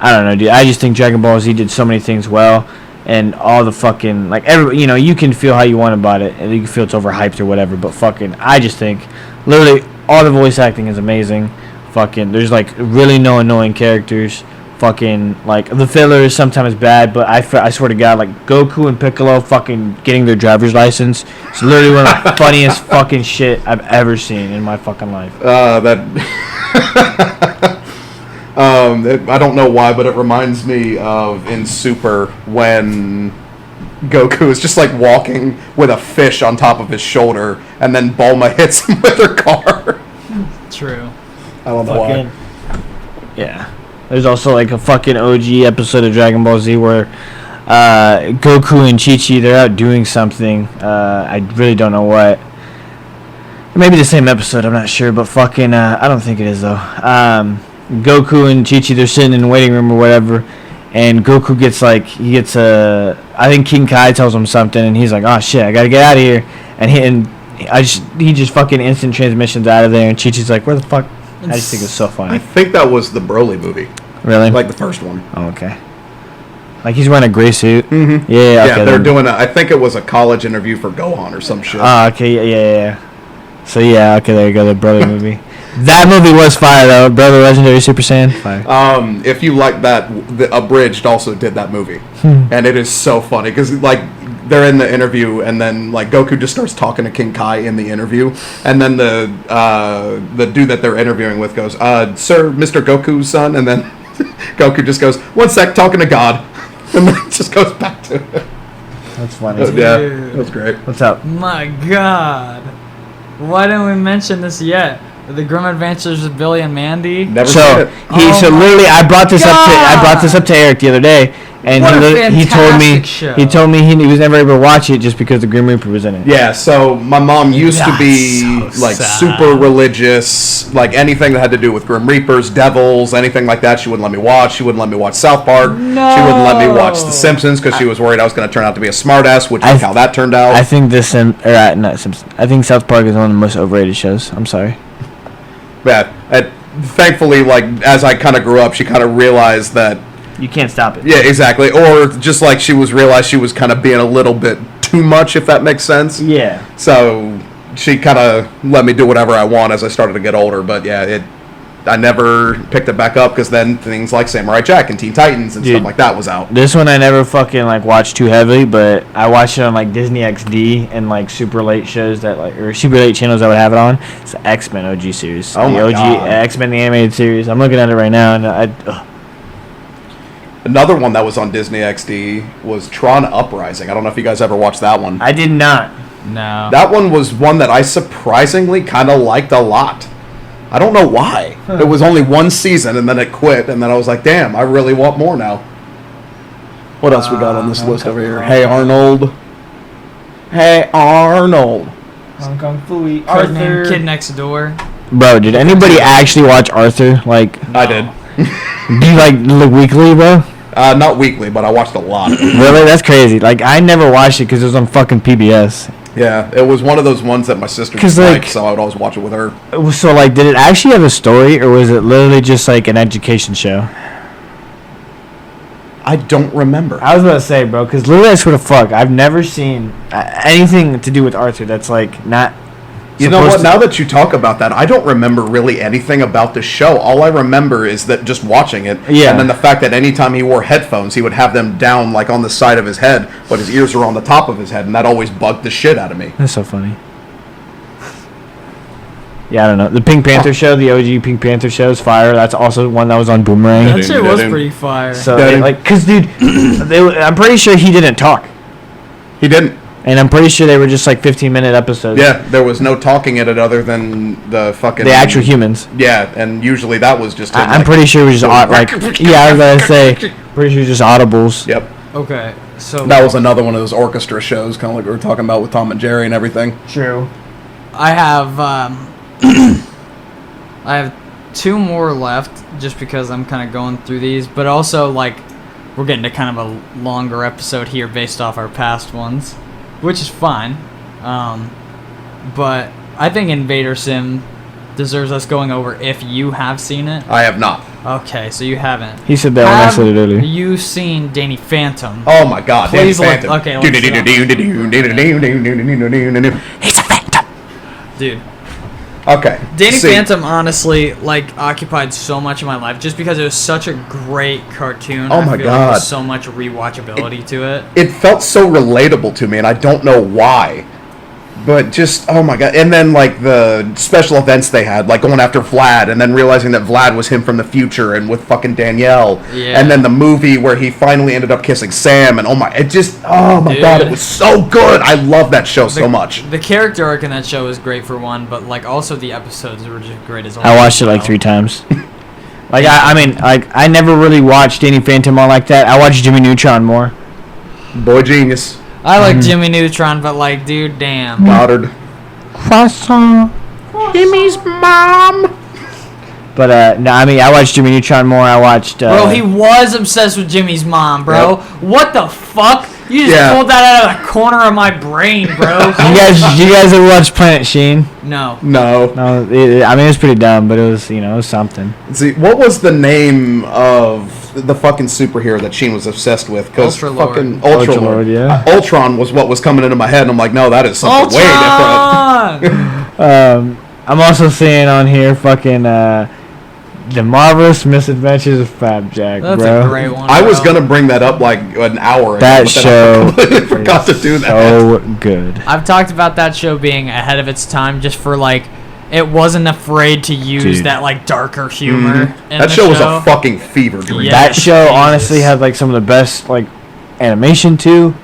don't know, dude. I just think Dragon Ball Z did so many things well. And all the fucking, you can feel how you want about it, and you can feel it's overhyped or whatever, but fucking, I just think, literally, all the voice acting is amazing. Fucking, there's, really no annoying characters. Fucking, the filler is sometimes bad, but I swear to God, Goku and Piccolo fucking getting their driver's license. It's literally one of the funniest fucking shit I've ever seen in my fucking life. I don't know why, but it reminds me of in Super when Goku is just walking with a fish on top of his shoulder, and then Bulma hits him with her car. True. I don't know why. Yeah. There's also a fucking OG episode of Dragon Ball Z where Goku and Chi-Chi, they're out doing something. I really don't know what. Maybe the same episode, I'm not sure, but fucking, I don't think it is though. Goku and Chi-Chi, they're sitting in the waiting room or whatever, and Goku gets I think King Kai tells him something, and he's like, oh shit, I gotta get out of here, and he just fucking instant transmissions out of there, and Chi-Chi's like, where the fuck? I just think it's so funny. I think that was the Broly movie. Really? The first one. Oh, okay. He's wearing a gray suit? Mm-hmm. Yeah, okay. Yeah, they're doing I think it was a college interview for Gohan or some shit. Oh, okay, yeah. So yeah, okay, there you go, the Broly movie. That movie was fire though, bro. The Legendary Super Saiyan. Fire. If you like that, the Abridged also did that movie, and it is so funny because like they're in the interview, and then like Goku just starts talking to King Kai in the interview, and then the dude that they're interviewing with goes, "Sir, Mr. Goku's son," and then Goku just goes, "1 sec, talking to God," and then it just goes back to it. That's funny. Yeah, that was great. What's up? My God. Why didn't we mention this yet? The Grim Adventures of Billy and Mandy. Never So seen it. literally, I brought this up to Eric the other day, and What a he told me fantastic show. he was never able to watch it just because the Grim Reaper was in it. Yeah, so my mom used to That's be so like sad. super religious, like anything that had to do with Grim Reapers, devils, anything like that. She wouldn't let me watch. She wouldn't let me watch South Park. No. She wouldn't let me watch The Simpsons because she was worried I was going to turn out to be a smartass, which is how that turned out. I think not Simpsons. I think South Park is one of the most overrated shows. I'm sorry. Yeah, thankfully, like as I kind of grew up, she kind of realized that. You can't stop it. Yeah, exactly. Or just like she realized she was kind of being a little bit too much, if that makes sense. Yeah. So she kind of let me do whatever I want as I started to get older. But yeah, I never picked it back up because then things like Samurai Jack and Teen Titans and stuff like that was out. This one I never fucking like watched too heavily, but I watched it on like Disney XD and like super late shows that like or super late channels that would have it on. It's the X-Men OG series. Oh the my OG God. X-Men the animated series. I'm looking at it right now and Another one that was on Disney XD was Tron Uprising. I don't know if you guys ever watched that one. I did not. No. That one was one that I surprisingly kind of liked a lot. I don't know why. It was only one season and then it quit, and then I was like, damn, I really want more now. What else we got on this list over here? Hey Arnold. Hey Arnold. Hong Kong Phooey. Codename Kid Next Door. Bro, did anybody actually watch Arthur? Like, I did. do you like look weekly, bro? Not weekly, but I watched a lot of it. Really? That's crazy. Like, I never watched it because it was on fucking PBS. Yeah, it was one of those ones that my sister 'Cause, liked, like- so I would always watch it with her. So, like, did it actually have a story, or was it literally just like an education show? I don't remember. I was about to say, bro, because literally, I swear to fuck, I've never seen anything to do with Arthur that's like not. You know supposed what? to- Now that you talk about that, I don't remember really anything about the show. All I remember is that just watching it, Yeah. and then the fact that anytime he wore headphones, he would have them down like on the side of his head, but his ears were on the top of his head, and that always bugged the shit out of me. That's so funny. Yeah, I don't know. The Pink Panther show, the OG Pink Panther show is fire. That's also one that was on Boomerang. That shit was Didn't- pretty fire. So, Didn't- like, cause dude, I'm pretty sure he didn't talk, He didn't. and I'm pretty sure they were just like 15-minute episodes. Yeah, there was no talking in it other than the fucking The actual humans. Yeah, and usually that was just. him, I'm like- pretty sure it was just yeah, I was gonna say, pretty sure just audibles. Yep. Okay, so That was another one of those orchestra shows, kind of like we were talking about with Tom and Jerry and everything. True. I have I have two more left just because I'm kind of going through these, but also like we're getting to kind of a longer episode here based off our past ones, which is fine. But I think Invader Sim deserves us going over if you have seen it. I have not. Okay, so you haven't. He said that when I Have said it earlier. you seen Danny Phantom? Oh my God! Please Danny look- Phantom. okay, let's He's a phantom. Dude. Okay. Danny See, Phantom honestly like occupied so much of my life just because it was such a great cartoon. Oh I my feel God. Like there's so much rewatchability to it. It felt so relatable to me, and I don't know why. But just, oh my God. And then, like, the special events they had, like going after Vlad, and then realizing that Vlad was him from the future and with fucking Danielle. Yeah. And then the movie where he finally ended up kissing Sam, and oh my Dude. God, it was so good. I love that show so much. The character arc in that show was great for one, but like also the episodes were just great as well. I watched it like 3 times. Like I mean, like I never really watched Danny Phantom all like that. I watched Jimmy Neutron more. Boy genius. I like Jimmy Neutron, but like, dude, damn. Goddard. Croissant. Jimmy's mom. But no, I mean I watched Jimmy Neutron more. I watched. Bro, he was obsessed with Jimmy's mom, bro. Yep. What the fuck? You just Yeah. pulled that out of the corner of my brain, bro. You guys ever watched Planet Sheen? No. No. No, I mean it was pretty dumb, but it was it was something. See, what was the name of the fucking superhero that Sheen was obsessed with? Because Ultra-Lord. fucking Ultra-Lord, yeah. Ultron was what was coming into my head, and I'm like, no, that is something way different. Ultron! I'm also seeing on here fucking The Marvelous Misadventures of Flapjack, That's bro. a great one. I was bro. gonna bring that up like an hour ago. That but then show I completely forgot to do that. So good. I've talked about that show being ahead of its time, just for like, it wasn't afraid to use Dude. that like darker humor. In That the show was a fucking fever dream. Yeah. That show Jesus. honestly had like some of the best like animation too.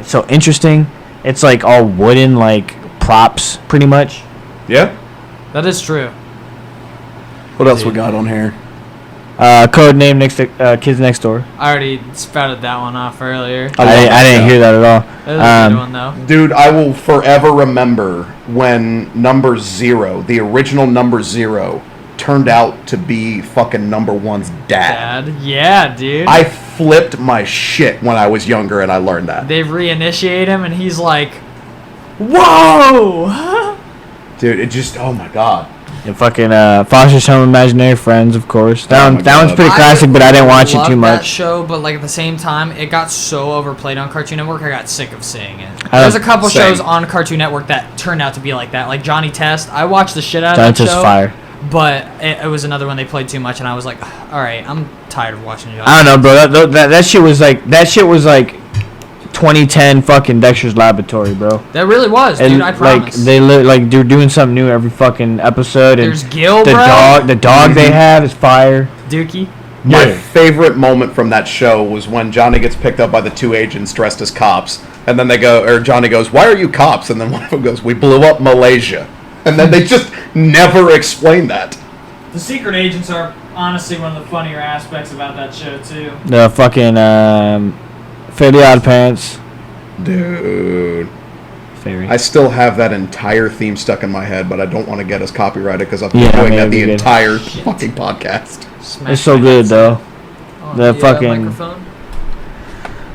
It's so interesting. It's like all wooden like props pretty much. Yeah. That is true. What else we got on here? Code name next to Kids Next Door. I already spouted that one off earlier. I didn't hear that at all. That was a good one though. Dude, I will forever remember when number 0, the original number 0, turned out to be fucking number 1's dad. Yeah, dude. I flipped my shit when I was younger and I learned that. They reinitiate him and he's like, whoa! Dude, it just, oh my god. And fucking Foster's Home Imaginary Friends, of course. That Oh one's my God. pretty classic, but I didn't watch it loved too that much. show, but like at the same time, it got so overplayed on Cartoon Network. I got sick of seeing it. I There's a don't- couple same. shows on Cartoon Network that turned out to be like that, like Johnny Test. I watched the shit out of Johnny that Test show, fire. but it was another one they played too much, and I was like, all right, I'm tired of watching Johnny. I don't know, bro. That shit was like 2010 fucking Dexter's Laboratory, bro. That really was, dude. I like promise. they're doing something new every fucking episode. And There's Gil, the bro. the dog they have is fire. Dookie. My Yeah. favorite moment from that show was when Johnny gets picked up by the 2 agents dressed as cops, and then Johnny goes, "Why are you cops?" And then one of them goes, "We blew up Malaysia," and then they just never explain that. The secret agents are honestly one of the funnier aspects about that show too. The fucking Fairly Odd Parents. Dude, Favorite. I still have that entire theme stuck in my head, but I don't want to get us copyrighted because I've been Yeah, doing maybe that the we could. entire fucking podcast. It's so good though. Oh, The fucking- microphone?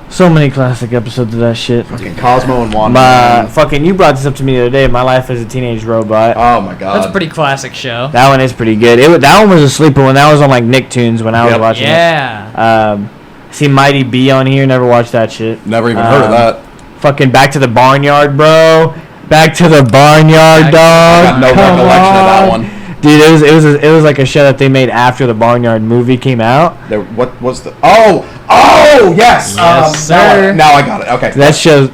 So many classic episodes of that shit. Fucking Cosmo and Wanda. My fucking, you brought this up to me the other day. My Life as a Teenage Robot. Oh my god. That's a pretty classic show. That one is pretty good. That one was a sleeper one. That was on like Nicktoons when I was Yep. watching Yeah. it. See Mighty B on here. Never watched that shit. Never even heard of that. Fucking Back to the Barnyard, bro. Back to the Barnyard, I dog. got no Come recollection of that on. one. Dude, it was like a show that they made after the Barnyard movie came out. What was the? Oh, yes. Yes, sir. Now I got it. Okay. That show,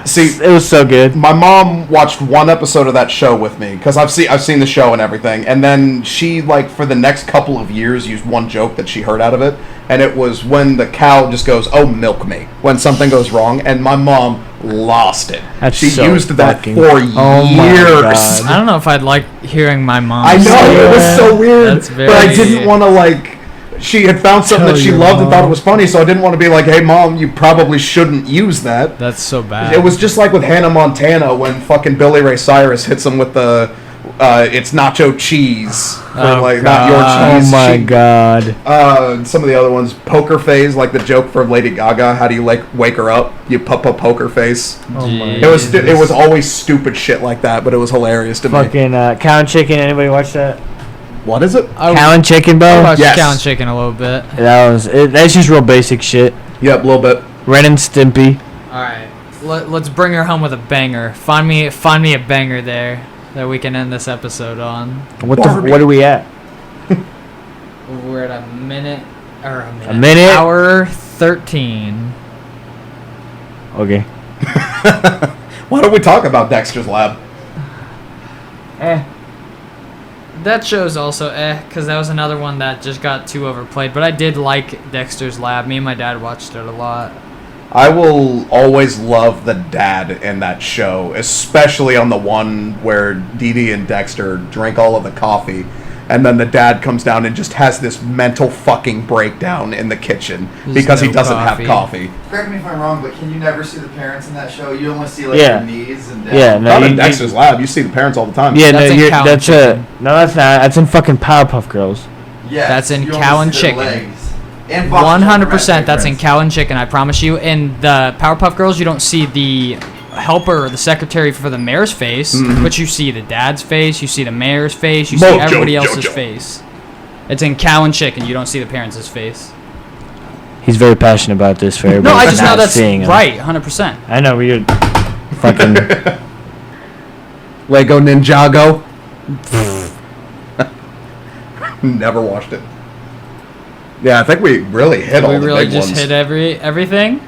See, it was so good. my mom watched one episode of that show with me because I've seen the show and everything, and then she like for the next couple of years used one joke that she heard out of it, and it was when the cow just goes, "Oh, milk me," when something goes wrong, and my mom lost it. That's she so used that fucking- for Oh my years. God. I don't know if I'd like hearing my mom. I know say it was that. so weird, That's very. but I didn't want to like. She had found something Tell that she your loved and thought mom. it was funny, so I didn't want to be like, "Hey, mom, you probably shouldn't use that." That's so bad. It was just like with Hannah Montana when fucking Billy Ray Cyrus hits him with the it's nacho cheese. For, Oh, like, not your Oh cheese. my god. Some of the other ones, poker face, like the joke for Lady Gaga. How do you like wake her up? You poker face. Oh my. It was always stupid shit like that, but it was hilarious to me. Fucking Cow and Chicken. Anybody watch that? What is it? Cow and Chicken, I bro. watched Yes. Cow and Chicken a little bit. That's just real basic shit. Yep, a little bit. Ren and Stimpy. All right, let's bring her home with a banger. Find me a banger there that we can end this episode on. What Barbie. are we at? We're at a minute. A minute? Hour 13. Okay. Why don't we talk about Dexter's Lab? That show's also because that was another one that just got too overplayed. But I did like Dexter's Lab. Me and my dad watched it a lot. I will always love the dad in that show, especially on the one where Dee Dee and Dexter drink all of the coffee, and then the dad comes down and just has this mental fucking breakdown in the kitchen because he no doesn't coffee. have coffee. Correct me if I'm wrong, but can you never see the parents in that show? You only see like Yeah. their knees and down. Yeah, no, Not in you- Dexter's Lab, you see the parents all the time. Yeah, That's in no, Cow and that's Chicken. no, that's not. That's in fucking Powerpuff Girls. Yes, That's in you Cow only and see their Chicken. legs. And Foster's 100%. That's in parents. Cow and Chicken. I promise you. In the Powerpuff Girls, you don't see the helper or the secretary for the mayor's face, but you see the dad's face. You see the mayor's face. You see Mojo everybody else's Jojo. face. It's in Cow and Chicken. You don't see the parents' face. He's very passionate about this for everybody. No, I just know not that's seeing him. right. 100%. I know, but you're fucking. Lego Ninjago. Never watched it. Yeah, I think we really hit all the really big just ones. hit everything.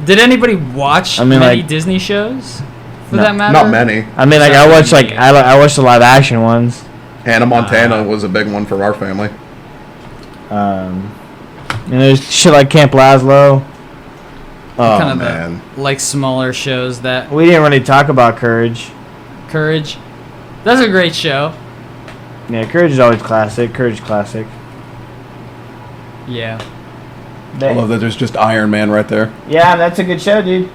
Did anybody watch many like, Disney shows? For No, that matter, Not many. I mean, like I watched I watched the live action ones. Hannah Montana was a big one for our family. There's shit like Camp Lazlo. Oh kind of man, like smaller shows that We didn't really talk about Courage. Courage. That's a great show. Yeah, Courage is always classic. Courage classic. Yeah. I love that there's just Iron Man right there. Yeah, that's a good show, dude.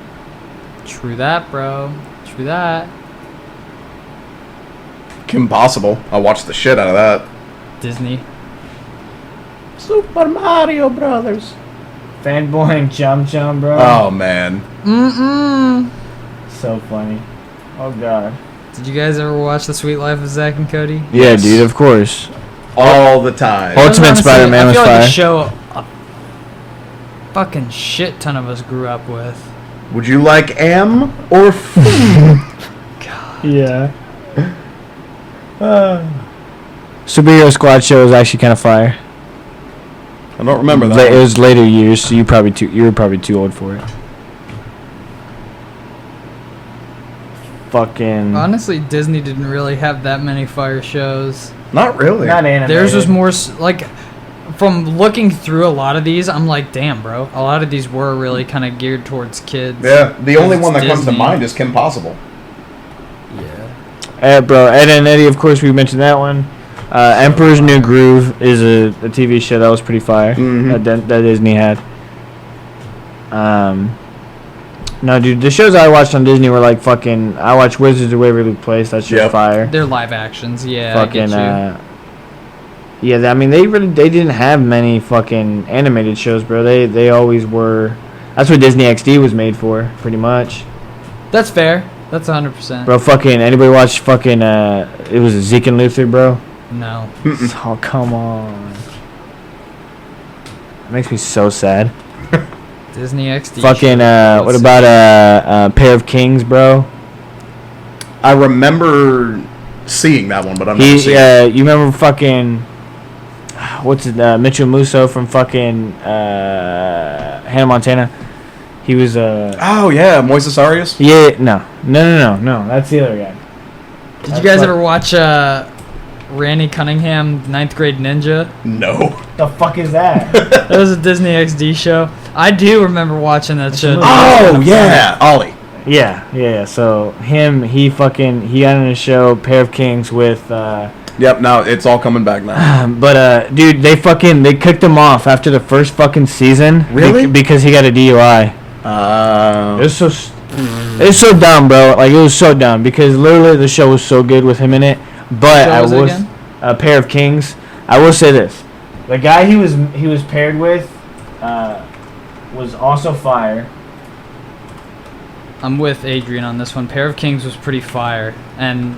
True that, bro. True that. Kim Possible. I watched the shit out of that. Disney. Super Mario Brothers. Fanboy and Chum Chum, bro. Oh man. So funny. Oh god. Did you guys ever watch The Sweet Life of Zack and Cody? Yeah, Yes. dude, of course. All the time. Ultimate Honestly, Spider-Man was I feel like fire. a show a fucking shit ton of us grew up with. Would you like M or F? God. Yeah. Superhero Squad show was actually kind of fire. I don't remember that. It one. was later years, so you were probably too old for it. Fucking. Honestly, Disney didn't really have that many fire shows. Not really. Not animated. Theirs was more like, from looking through a lot of these, I'm like, damn, bro. A lot of these were really kind of geared towards kids. Yeah, the only It's one that comes to Disney. mind is Kim Possible. Yeah. Bro, Ed and Eddie, of course, we mentioned that one. Emperor's New Groove is a TV show that was pretty fire Mhm. that Disney had. No, dude, the shows I watched on Disney were like fucking. I watched Wizards of Waverly Place. That's just Yep. fire. They're live actions, yeah. Fucking. I get you. Yeah, I mean they didn't have many fucking animated shows, bro. They always were. That's what Disney XD was made for, pretty much. That's fair. That's 100%. Bro, fucking anybody watch fucking it was Zeke and Luther, bro. No. Oh, come on. It makes me so sad. Disney XD. Fucking, show. what about a Pair of Kings, bro? I remember seeing that one, but I've never seen it. You remember fucking, what's it, Mitchell Musso from fucking Hannah Montana? He was, Oh yeah, Moises Arias. yeah, no, that's the other guy. Did you guys ever watch Randy Cunningham, 9th Grade Ninja? No. The fuck is that? That was a Disney XD show. I do remember watching that show. Oh yeah, Ollie. yeah, so he got in a show, Pair of Kings with, Yep. Now it's all coming back now. but dude, they kicked him off after the first fucking season. Really? Because he got a DUI. It was so dumb, bro. Like, it was so dumb because literally the show was so good with him in it. But What show was it again? A Pair of Kings. I will say this: the guy he was paired with was also fire. I'm with Adrian on this one. Pair of Kings was pretty fire. And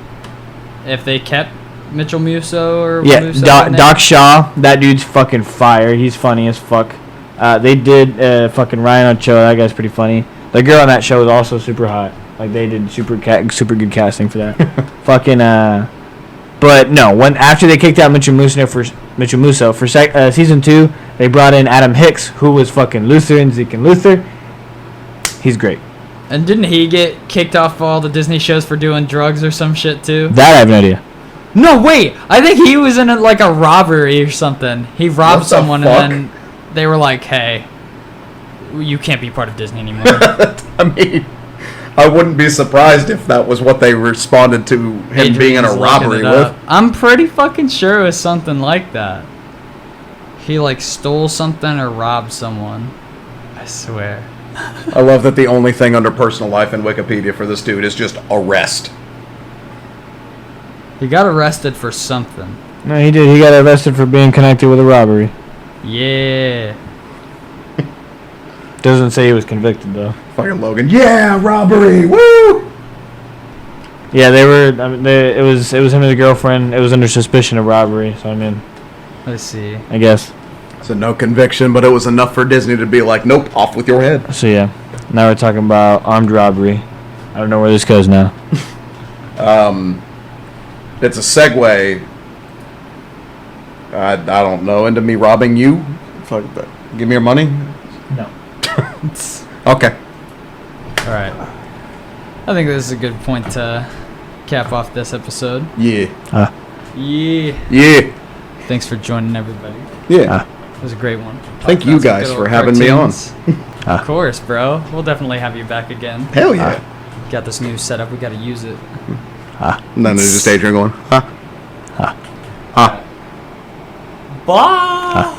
if they kept Mitchell Musso or Yeah, Musso in Doc there- Shaw. That dude's fucking fire. He's funny as fuck. They did fucking Ryan Ochoa. That guy's pretty funny. The girl on that show was also super hot. Like, they did super good casting for that. Fucking but no, after they kicked out Mitchell Musso for season 2, they brought in Adam Hicks, who was fucking Luther and Zeke and Luther. He's great. And didn't he get kicked off all the Disney shows for doing drugs or some shit too? That I have no idea. No, wait. I think he was in like a robbery or something. He robbed What the someone fuck? and then they were like, "Hey, you can't be part of Disney anymore." I mean, I wouldn't be surprised if that was what they responded to him being in a Adrian's looking robbery it with. up. I'm pretty fucking sure it was something like that. He like stole something or robbed someone. I swear. I love that the only thing under personal life in Wikipedia for this dude is just arrest. He got arrested for something. No, he did. He got arrested for being connected with a robbery. Yeah. Doesn't say he was convicted though. Fucking Logan. Yeah, robbery. Woo! Yeah, they were. I mean, it was him and his girlfriend. It was under suspicion of robbery. So I mean, Let's see. I guess. So no conviction, but it was enough for Disney to be like, nope, off with your head. So yeah, now we're talking about armed robbery. I don't know where this goes now. it's a segue. I don't know, into me robbing you. Fuck that. Give me your money. No. Okay. All right. I think this is a good point to cap off this episode. Yeah. Yeah. Yeah. Thanks for joining, everybody. Yeah. It was a great one. Thank you guys for having me on. Of course, bro. We'll definitely have you back again. Hell yeah. Got this new setup. We got to use it. And then there's just Adrian going, huh? Huh? Huh? Bye.